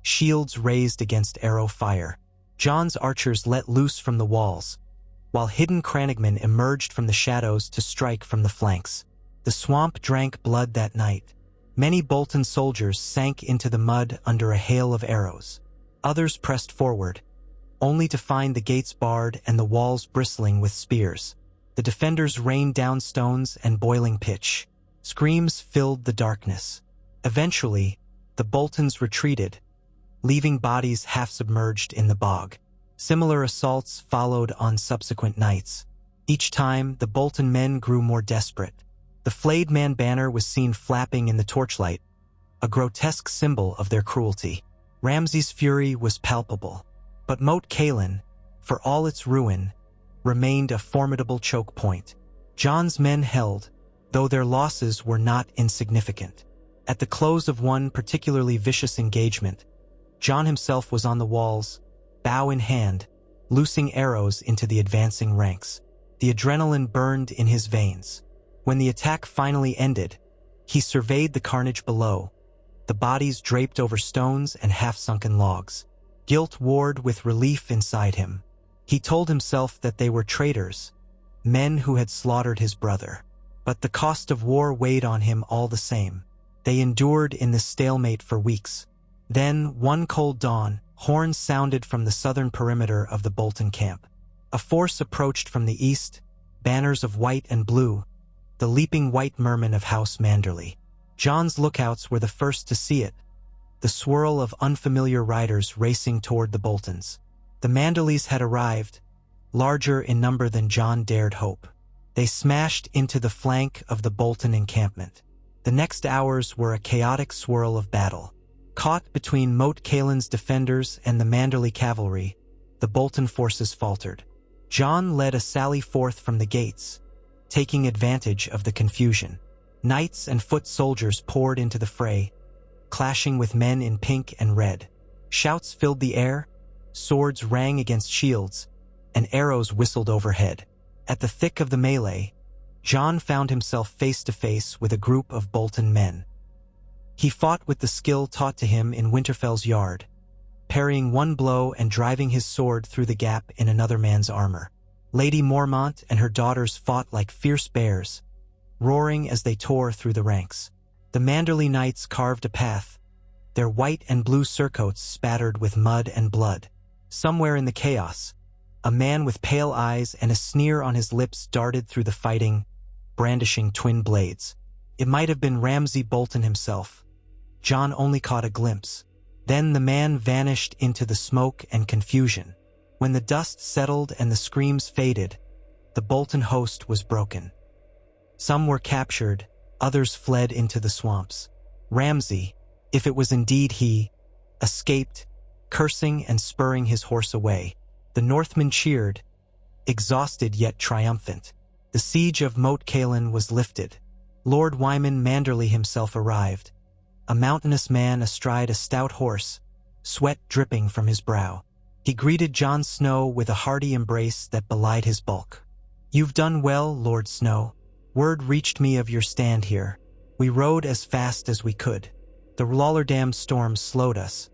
shields raised against arrow fire. Jon's archers let loose from the walls, while hidden crannogmen emerged from the shadows to strike from the flanks. The swamp drank blood that night. Many Bolton soldiers sank into the mud under a hail of arrows. Others pressed forward, only to find the gates barred and the walls bristling with spears. The defenders rained down stones and boiling pitch. Screams filled the darkness. Eventually, the Boltons retreated, leaving bodies half-submerged in the bog. Similar assaults followed on subsequent nights. Each time, the Bolton men grew more desperate. The flayed man banner was seen flapping in the torchlight, a grotesque symbol of their cruelty. Ramsay's fury was palpable, but Moat Cailin, for all its ruin, remained a formidable choke point. Jon's men held, though their losses were not insignificant. At the close of one particularly vicious engagement, Jon himself was on the walls, bow in hand, loosing arrows into the advancing ranks. The adrenaline burned in his veins. When the attack finally ended, he surveyed the carnage below, the bodies draped over stones and half-sunken logs. Guilt warred with relief inside him. He told himself that they were traitors, men who had slaughtered his brother. But the cost of war weighed on him all the same. They endured in this stalemate for weeks. Then, one cold dawn, horns sounded from the southern perimeter of the Bolton camp. A force approached from the east, banners of white and blue, the leaping white mermen of House Manderly. Jon's lookouts were the first to see it, the swirl of unfamiliar riders racing toward the Boltons. The Manderlys had arrived, larger in number than Jon dared hope. They smashed into the flank of the Bolton encampment. The next hours were a chaotic swirl of battle. Caught between Moat Cailin's defenders and the Manderly cavalry, the Bolton forces faltered. Jon led a sally forth from the gates, taking advantage of the confusion. Knights and foot soldiers poured into the fray, clashing with men in pink and red. Shouts filled the air, swords rang against shields, and arrows whistled overhead. At the thick of the melee, Jon found himself face to face with a group of Bolton men. He fought with the skill taught to him in Winterfell's yard, parrying one blow and driving his sword through the gap in another man's armor. Lady Mormont and her daughters fought like fierce bears, roaring as they tore through the ranks. The Manderly knights carved a path, their white and blue surcoats spattered with mud and blood. Somewhere in the chaos, a man with pale eyes and a sneer on his lips darted through the fighting, brandishing twin blades. It might have been Ramsay Bolton himself. Jon only caught a glimpse. Then the man vanished into the smoke and confusion. When the dust settled and the screams faded, the Bolton host was broken. Some were captured, others fled into the swamps. Ramsay, if it was indeed he, escaped, cursing and spurring his horse away. The Northmen cheered, exhausted yet triumphant. The siege of Moat Cailin was lifted. Lord Wyman Manderly himself arrived, a mountainous man astride a stout horse, sweat dripping from his brow. He greeted Jon Snow with a hearty embrace that belied his bulk. "You've done well, Lord Snow. Word reached me of your stand here. We rode as fast as we could. The Lollerdam storm slowed us,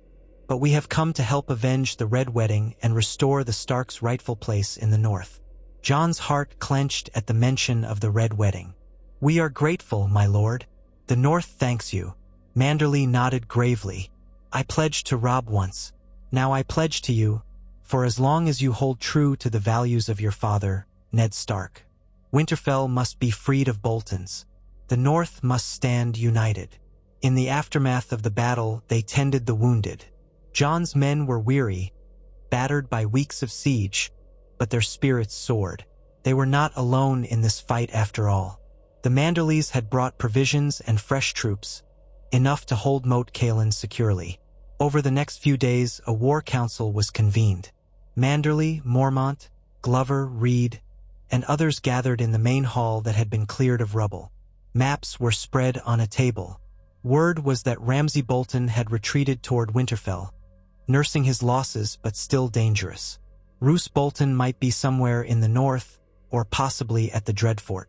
but we have come to help avenge the Red Wedding and restore the Stark's rightful place in the north." Jon's heart clenched at the mention of the Red Wedding. "We are grateful, my lord. The North thanks you." Manderly nodded gravely. "I pledged to Robb once. Now I pledge to you, for as long as you hold true to the values of your father, Ned Stark. Winterfell must be freed of Boltons. The North must stand united." In the aftermath of the battle, they tended the wounded. Jon's men were weary, battered by weeks of siege, but their spirits soared. They were not alone in this fight after all. The Manderlys had brought provisions and fresh troops, enough to hold Moat Cailin securely. Over the next few days, a war council was convened. Manderly, Mormont, Glover, Reed, and others gathered in the main hall that had been cleared of rubble. Maps were spread on a table. Word was that Ramsay Bolton had retreated toward Winterfell, nursing his losses but still dangerous. Roose Bolton might be somewhere in the north, or possibly at the Dreadfort.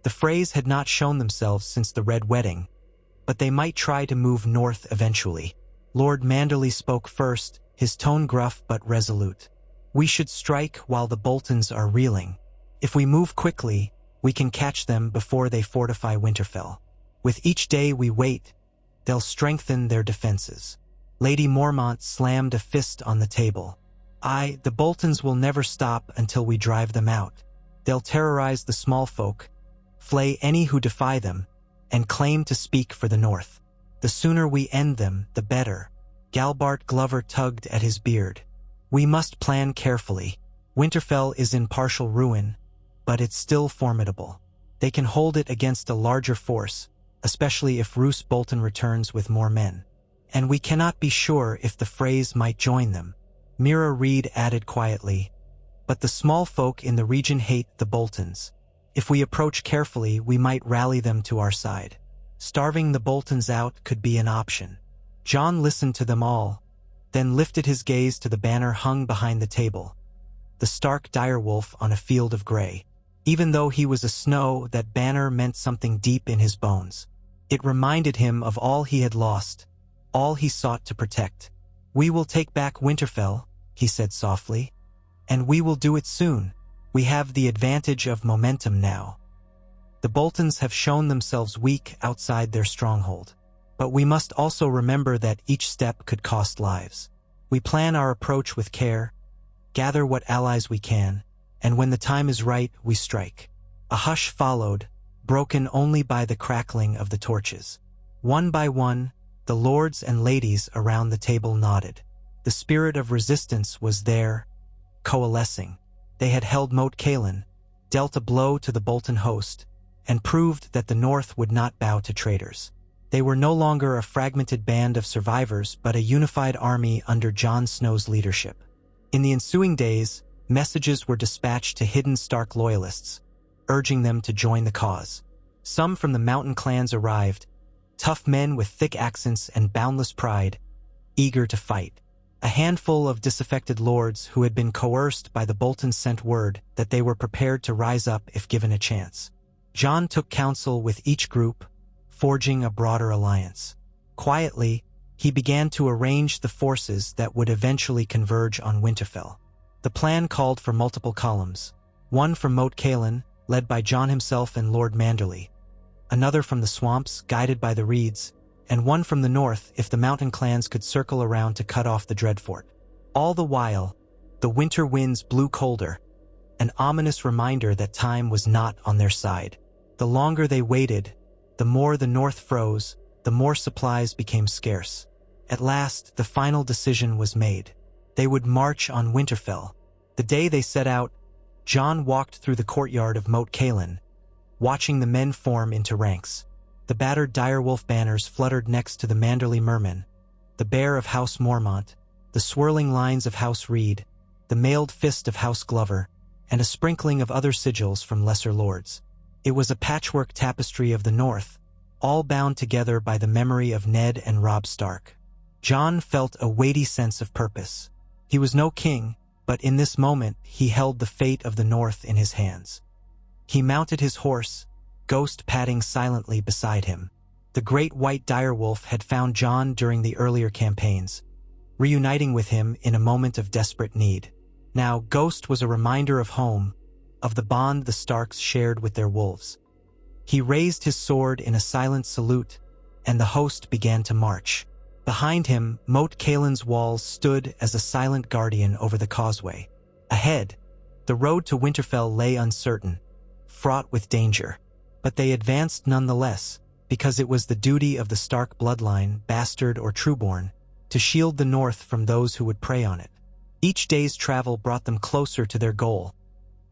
The Freys had not shown themselves since the Red Wedding, but they might try to move north eventually. Lord Manderly spoke first, his tone gruff but resolute. "We should strike while the Boltons are reeling. If we move quickly, we can catch them before they fortify Winterfell. With each day we wait, they'll strengthen their defenses." Lady Mormont slammed a fist on the table. "The Boltons will never stop until we drive them out. They'll terrorize the small folk, flay any who defy them, and claim to speak for the North. The sooner we end them, the better." Galbart Glover tugged at his beard. "We must plan carefully. Winterfell is in partial ruin, but it's still formidable. They can hold it against a larger force, especially if Roose Bolton returns with more men. And we cannot be sure if the Freys might join them." Mira Reed added quietly, "But the small folk in the region hate the Boltons. If we approach carefully, we might rally them to our side. Starving the Boltons out could be an option." Jon listened to them all, then lifted his gaze to the banner hung behind the table. The Stark direwolf on a field of gray. Even though he was a Snow, that banner meant something deep in his bones. It reminded him of all he had lost, all he sought to protect. "We will take back Winterfell," he said softly, "and we will do it soon. We have the advantage of momentum now. The Boltons have shown themselves weak outside their stronghold. But we must also remember that each step could cost lives. We plan our approach with care, gather what allies we can, and when the time is right, we strike." A hush followed, broken only by the crackling of the torches. One by one, the lords and ladies around the table nodded. The spirit of resistance was there, coalescing. They had held Moat Cailin, dealt a blow to the Bolton host, and proved that the North would not bow to traitors. They were no longer a fragmented band of survivors, but a unified army under Jon Snow's leadership. In the ensuing days, messages were dispatched to hidden Stark loyalists, urging them to join the cause. Some from the mountain clans arrived, tough men with thick accents and boundless pride, eager to fight. A handful of disaffected lords who had been coerced by the Boltons sent word that they were prepared to rise up if given a chance. Jon took counsel with each group, forging a broader alliance. Quietly, he began to arrange the forces that would eventually converge on Winterfell. The plan called for multiple columns, one from Moat Cailin, led by Jon himself and Lord Manderly, another from the swamps, guided by the Reeds, and one from the north if the mountain clans could circle around to cut off the Dreadfort. All the while, the winter winds blew colder, an ominous reminder that time was not on their side. The longer they waited, the more the north froze, the more supplies became scarce. At last, the final decision was made. They would march on Winterfell. The day they set out, Jon walked through the courtyard of Moat Cailin, watching the men form into ranks. The battered direwolf banners fluttered next to the Manderly mermen, the bear of House Mormont, the swirling lines of House Reed, the mailed fist of House Glover, and a sprinkling of other sigils from lesser lords. It was a patchwork tapestry of the North, all bound together by the memory of Ned and Robb Stark. Jon felt a weighty sense of purpose. He was no king, but in this moment he held the fate of the North in his hands. He mounted his horse, Ghost padding silently beside him. The great white direwolf had found Jon during the earlier campaigns, reuniting with him in a moment of desperate need. Now, Ghost was a reminder of home, of the bond the Starks shared with their wolves. He raised his sword in a silent salute, and the host began to march. Behind him, Moat Cailin's walls stood as a silent guardian over the causeway. Ahead, the road to Winterfell lay uncertain, fraught with danger. But they advanced nonetheless, because it was the duty of the Stark bloodline, bastard or trueborn, to shield the North from those who would prey on it. Each day's travel brought them closer to their goal,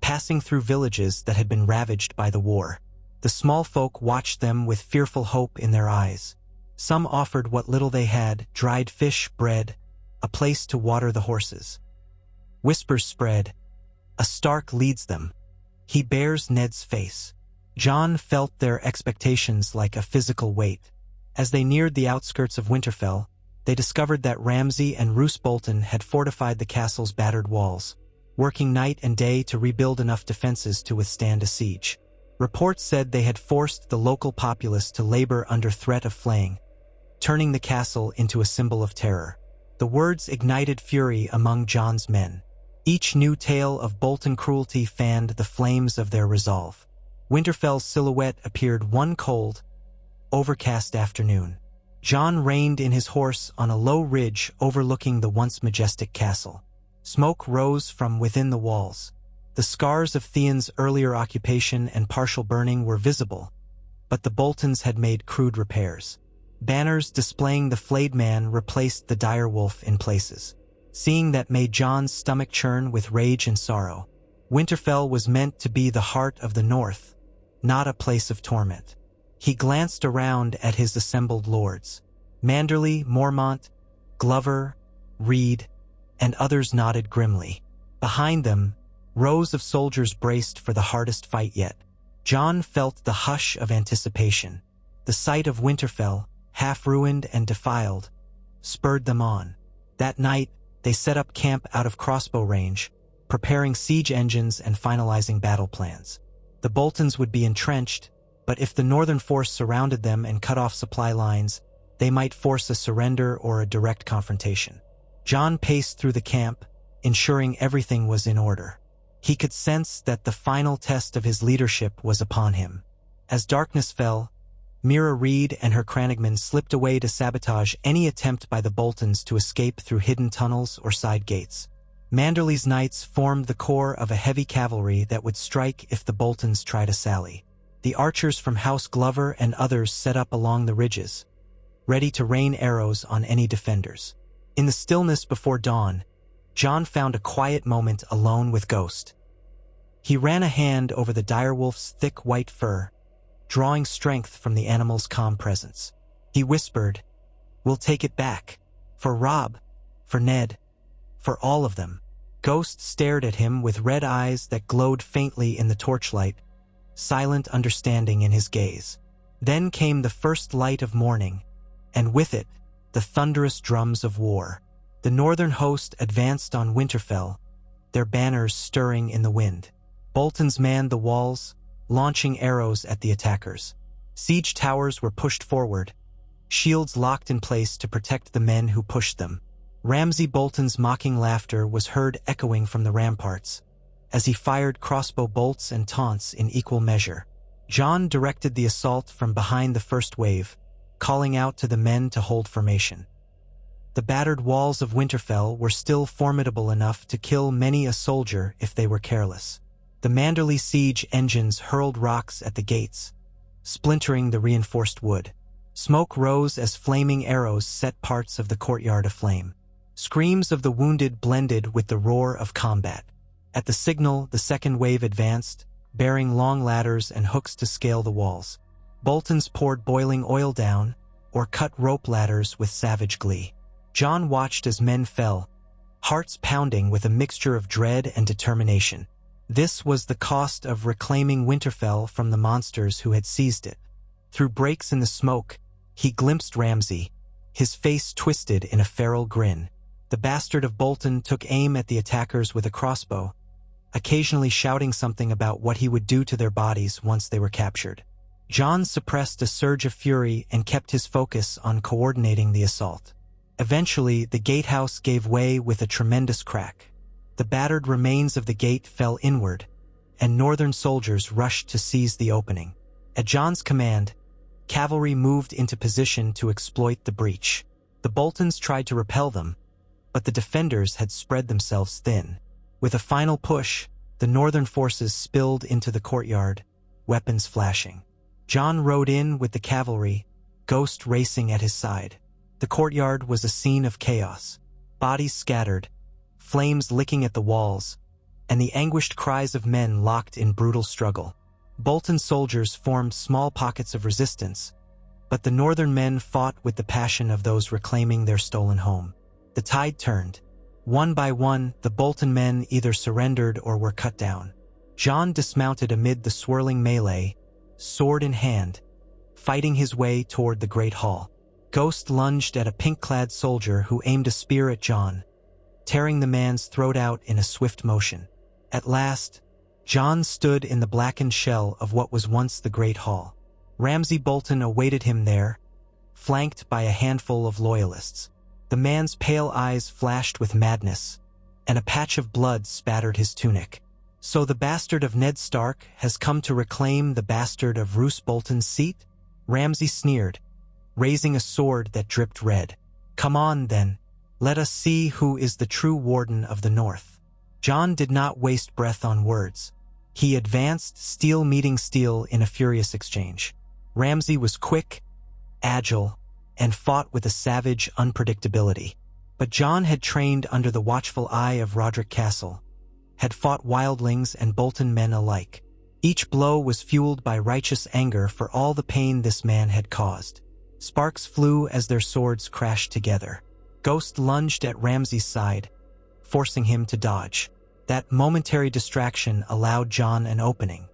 passing through villages that had been ravaged by the war. The small folk watched them with fearful hope in their eyes. Some offered what little they had, dried fish, bread, a place to water the horses. Whispers spread, "A Stark leads them. He bears Ned's face." Jon felt their expectations like a physical weight. As they neared the outskirts of Winterfell, they discovered that Ramsay and Roose Bolton had fortified the castle's battered walls, working night and day to rebuild enough defenses to withstand a siege. Reports said they had forced the local populace to labor under threat of flaying, turning the castle into a symbol of terror. The words ignited fury among Jon's men. Each new tale of Bolton cruelty fanned the flames of their resolve. Winterfell's silhouette appeared one cold, overcast afternoon. Jon reined in his horse on a low ridge overlooking the once majestic castle. Smoke rose from within the walls. The scars of Theon's earlier occupation and partial burning were visible, but the Boltons had made crude repairs. Banners displaying the flayed man replaced the dire wolf in places. Seeing that made Jon's stomach churn with rage and sorrow. Winterfell was meant to be the heart of the North, not a place of torment. He glanced around at his assembled lords. Manderly, Mormont, Glover, Reed, and others nodded grimly. Behind them, rows of soldiers braced for the hardest fight yet. Jon felt the hush of anticipation. The sight of Winterfell, half-ruined and defiled, spurred them on. That night, they set up camp out of crossbow range, preparing siege engines and finalizing battle plans. The Boltons would be entrenched, but if the northern force surrounded them and cut off supply lines, they might force a surrender or a direct confrontation. Jon paced through the camp, ensuring everything was in order. He could sense that the final test of his leadership was upon him. As darkness fell, Mira Reed and her Crannogmen slipped away to sabotage any attempt by the Boltons to escape through hidden tunnels or side gates. Manderly's knights formed the core of a heavy cavalry that would strike if the Boltons tried a sally. The archers from House Glover and others set up along the ridges, ready to rain arrows on any defenders. In the stillness before dawn, Jon found a quiet moment alone with Ghost. He ran a hand over the direwolf's thick white fur, drawing strength from the animal's calm presence. He whispered, "We'll take it back. For Robb, for Ned, for all of them." Ghost stared at him with red eyes that glowed faintly in the torchlight, silent understanding in his gaze. Then came the first light of morning, and with it, the thunderous drums of war. The northern host advanced on Winterfell, their banners stirring in the wind. Boltons manned the walls, launching arrows at the attackers. Siege towers were pushed forward, shields locked in place to protect the men who pushed them. Ramsay Bolton's mocking laughter was heard echoing from the ramparts, as he fired crossbow bolts and taunts in equal measure. Jon directed the assault from behind the first wave, calling out to the men to hold formation. The battered walls of Winterfell were still formidable enough to kill many a soldier if they were careless. The Manderly siege engines hurled rocks at the gates, splintering the reinforced wood. Smoke rose as flaming arrows set parts of the courtyard aflame. Screams of the wounded blended with the roar of combat. At the signal, the second wave advanced, bearing long ladders and hooks to scale the walls. Boltons poured boiling oil down, or cut rope ladders with savage glee. Jon watched as men fell, hearts pounding with a mixture of dread and determination. This was the cost of reclaiming Winterfell from the monsters who had seized it. Through breaks in the smoke, he glimpsed Ramsay, his face twisted in a feral grin. The bastard of Bolton took aim at the attackers with a crossbow, occasionally shouting something about what he would do to their bodies once they were captured. Jon suppressed a surge of fury and kept his focus on coordinating the assault. Eventually, the gatehouse gave way with a tremendous crack. The battered remains of the gate fell inward, and northern soldiers rushed to seize the opening. At Jon's command, cavalry moved into position to exploit the breach. The Boltons tried to repel them, but the defenders had spread themselves thin. With a final push, the northern forces spilled into the courtyard, weapons flashing. Jon rode in with the cavalry, Ghost racing at his side. The courtyard was a scene of chaos. Bodies scattered, flames licking at the walls, and the anguished cries of men locked in brutal struggle. Bolton soldiers formed small pockets of resistance, but the northern men fought with the passion of those reclaiming their stolen home. The tide turned. One by one, the Bolton men either surrendered or were cut down. Jon dismounted amid the swirling melee, sword in hand, fighting his way toward the Great Hall. Ghost lunged at a pink-clad soldier who aimed a spear at Jon, tearing the man's throat out in a swift motion. At last, Jon stood in the blackened shell of what was once the Great Hall. Ramsay Bolton awaited him there, flanked by a handful of loyalists. The man's pale eyes flashed with madness, and a patch of blood spattered his tunic. So the bastard of Ned Stark has come to reclaim the bastard of Roose Bolton's seat? Ramsay sneered, raising a sword that dripped red. Come on, then. Let us see who is the true Warden of the North. Jon did not waste breath on words. He advanced, steel meeting steel in a furious exchange. Ramsay was quick, agile, and fought with a savage unpredictability. But Jon had trained under the watchful eye of Roderick Castle, had fought wildlings and Bolton men alike. Each blow was fueled by righteous anger for all the pain this man had caused. Sparks flew as their swords crashed together. Ghost lunged at Ramsay's side, forcing him to dodge. That momentary distraction allowed Jon an opening.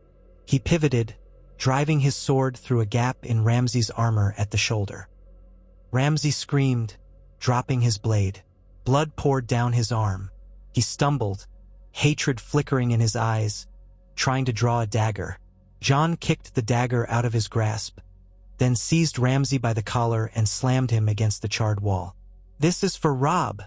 He pivoted, driving his sword through a gap in Ramsay's armor at the shoulder. Ramsay screamed, dropping his blade. Blood poured down his arm. He stumbled, hatred flickering in his eyes, trying to draw a dagger. Jon kicked the dagger out of his grasp, then seized Ramsay by the collar and slammed him against the charred wall. "This is for Robb,"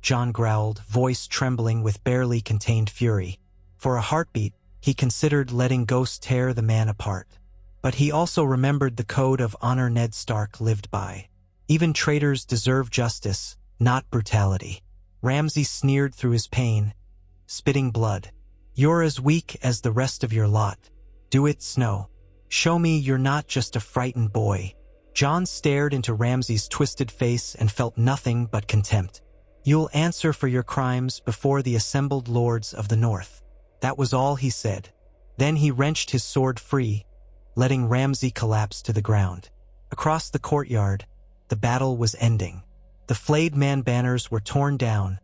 Jon growled, voice trembling with barely contained fury. For a heartbeat, he considered letting Ghost tear the man apart. But he also remembered the code of honor Ned Stark lived by. Even traitors deserve justice, not brutality. Ramsay sneered through his pain, spitting blood. "You're as weak as the rest of your lot. Do it, Snow. Show me you're not just a frightened boy." Jon stared into Ramsay's twisted face and felt nothing but contempt. "You'll answer for your crimes before the assembled lords of the North." That was all he said. Then he wrenched his sword free, letting Ramsay collapse to the ground. Across the courtyard, the battle was ending. The flayed man banners were torn down,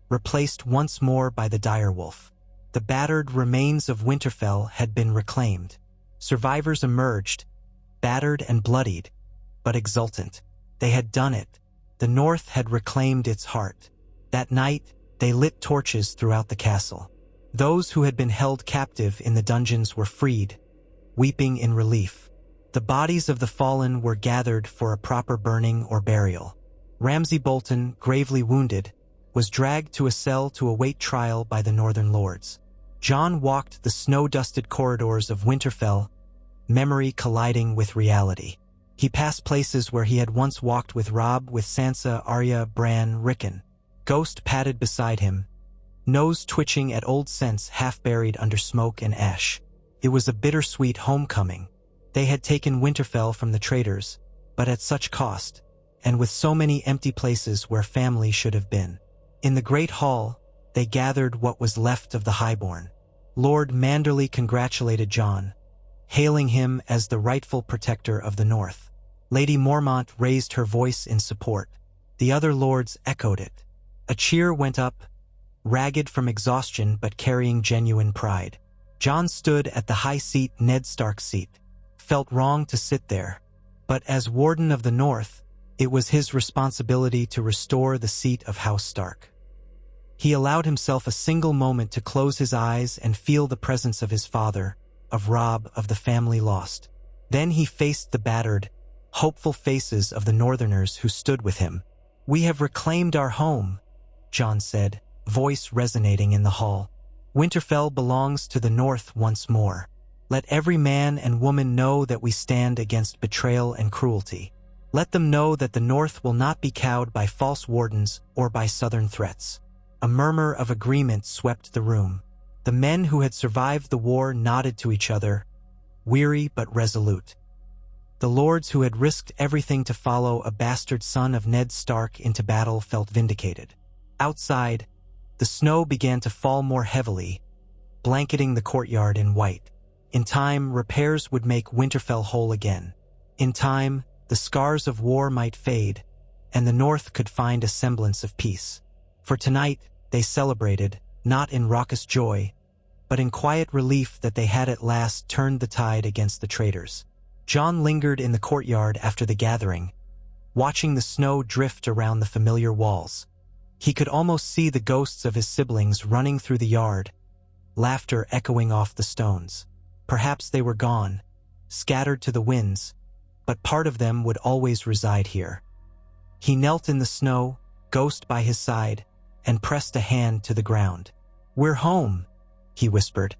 replaced once more by the direwolf. The battered remains of Winterfell had been reclaimed. Survivors emerged, battered and bloodied, but exultant. They had done it. The North had reclaimed its heart. That night, they lit torches throughout the castle. Those who had been held captive in the dungeons were freed, weeping in relief. The bodies of the fallen were gathered for a proper burning or burial. Ramsay Bolton, gravely wounded, was dragged to a cell to await trial by the northern lords. Jon walked the snow-dusted corridors of Winterfell, memory colliding with reality. He passed places where he had once walked with Robb, with Sansa, Arya, Bran, Rickon. Ghost padded beside him, nose twitching at old scents half buried under smoke and ash. It was a bittersweet homecoming. They had taken Winterfell from the traitors, but at such cost, and with so many empty places where family should have been. In the Great Hall, they gathered what was left of the Highborn. Lord Manderly congratulated Jon, hailing him as the rightful protector of the North. Lady Mormont raised her voice in support. The other lords echoed it. A cheer went up, ragged from exhaustion but carrying genuine pride. Jon stood at the high seat, Ned Stark's seat. Felt wrong to sit there, but as Warden of the North, it was his responsibility to restore the seat of House Stark. He allowed himself a single moment to close his eyes and feel the presence of his father, of Robb, of the family lost. Then he faced the battered, hopeful faces of the Northerners who stood with him. "We have reclaimed our home," Jon said, voice resonating in the hall. "Winterfell belongs to the North once more. Let every man and woman know that we stand against betrayal and cruelty. Let them know that the North will not be cowed by false wardens or by Southern threats." A murmur of agreement swept the room. The men who had survived the war nodded to each other, weary but resolute. The lords who had risked everything to follow a bastard son of Ned Stark into battle felt vindicated. Outside, the snow began to fall more heavily, blanketing the courtyard in white. In time, repairs would make Winterfell whole again. In time, the scars of war might fade, and the North could find a semblance of peace. For tonight, they celebrated, not in raucous joy, but in quiet relief that they had at last turned the tide against the traitors. Jon lingered in the courtyard after the gathering, watching the snow drift around the familiar walls. He could almost see the ghosts of his siblings running through the yard, laughter echoing off the stones. Perhaps they were gone, scattered to the winds, but part of them would always reside here. He knelt in the snow, ghost by his side, and pressed a hand to the ground. "We're home," he whispered,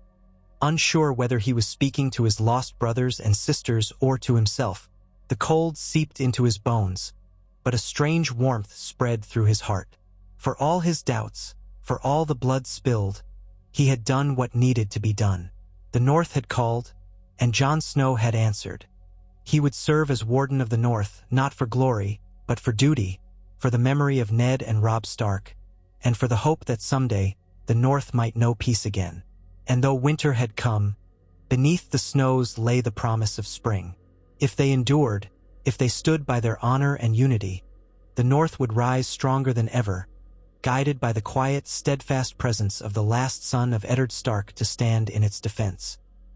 unsure whether he was speaking to his lost brothers and sisters or to himself. The cold seeped into his bones, but a strange warmth spread through his heart. For all his doubts, for all the blood spilled, he had done what needed to be done. The North had called, and Jon Snow had answered. He would serve as Warden of the North, not for glory, but for duty, for the memory of Ned and Robb Stark, and for the hope that someday the North might know peace again. And though winter had come, beneath the snows lay the promise of spring. If they endured, if they stood by their honor and unity, the North would rise stronger than ever, guided by the quiet, steadfast presence of the last son of Eddard Stark to stand in its defense.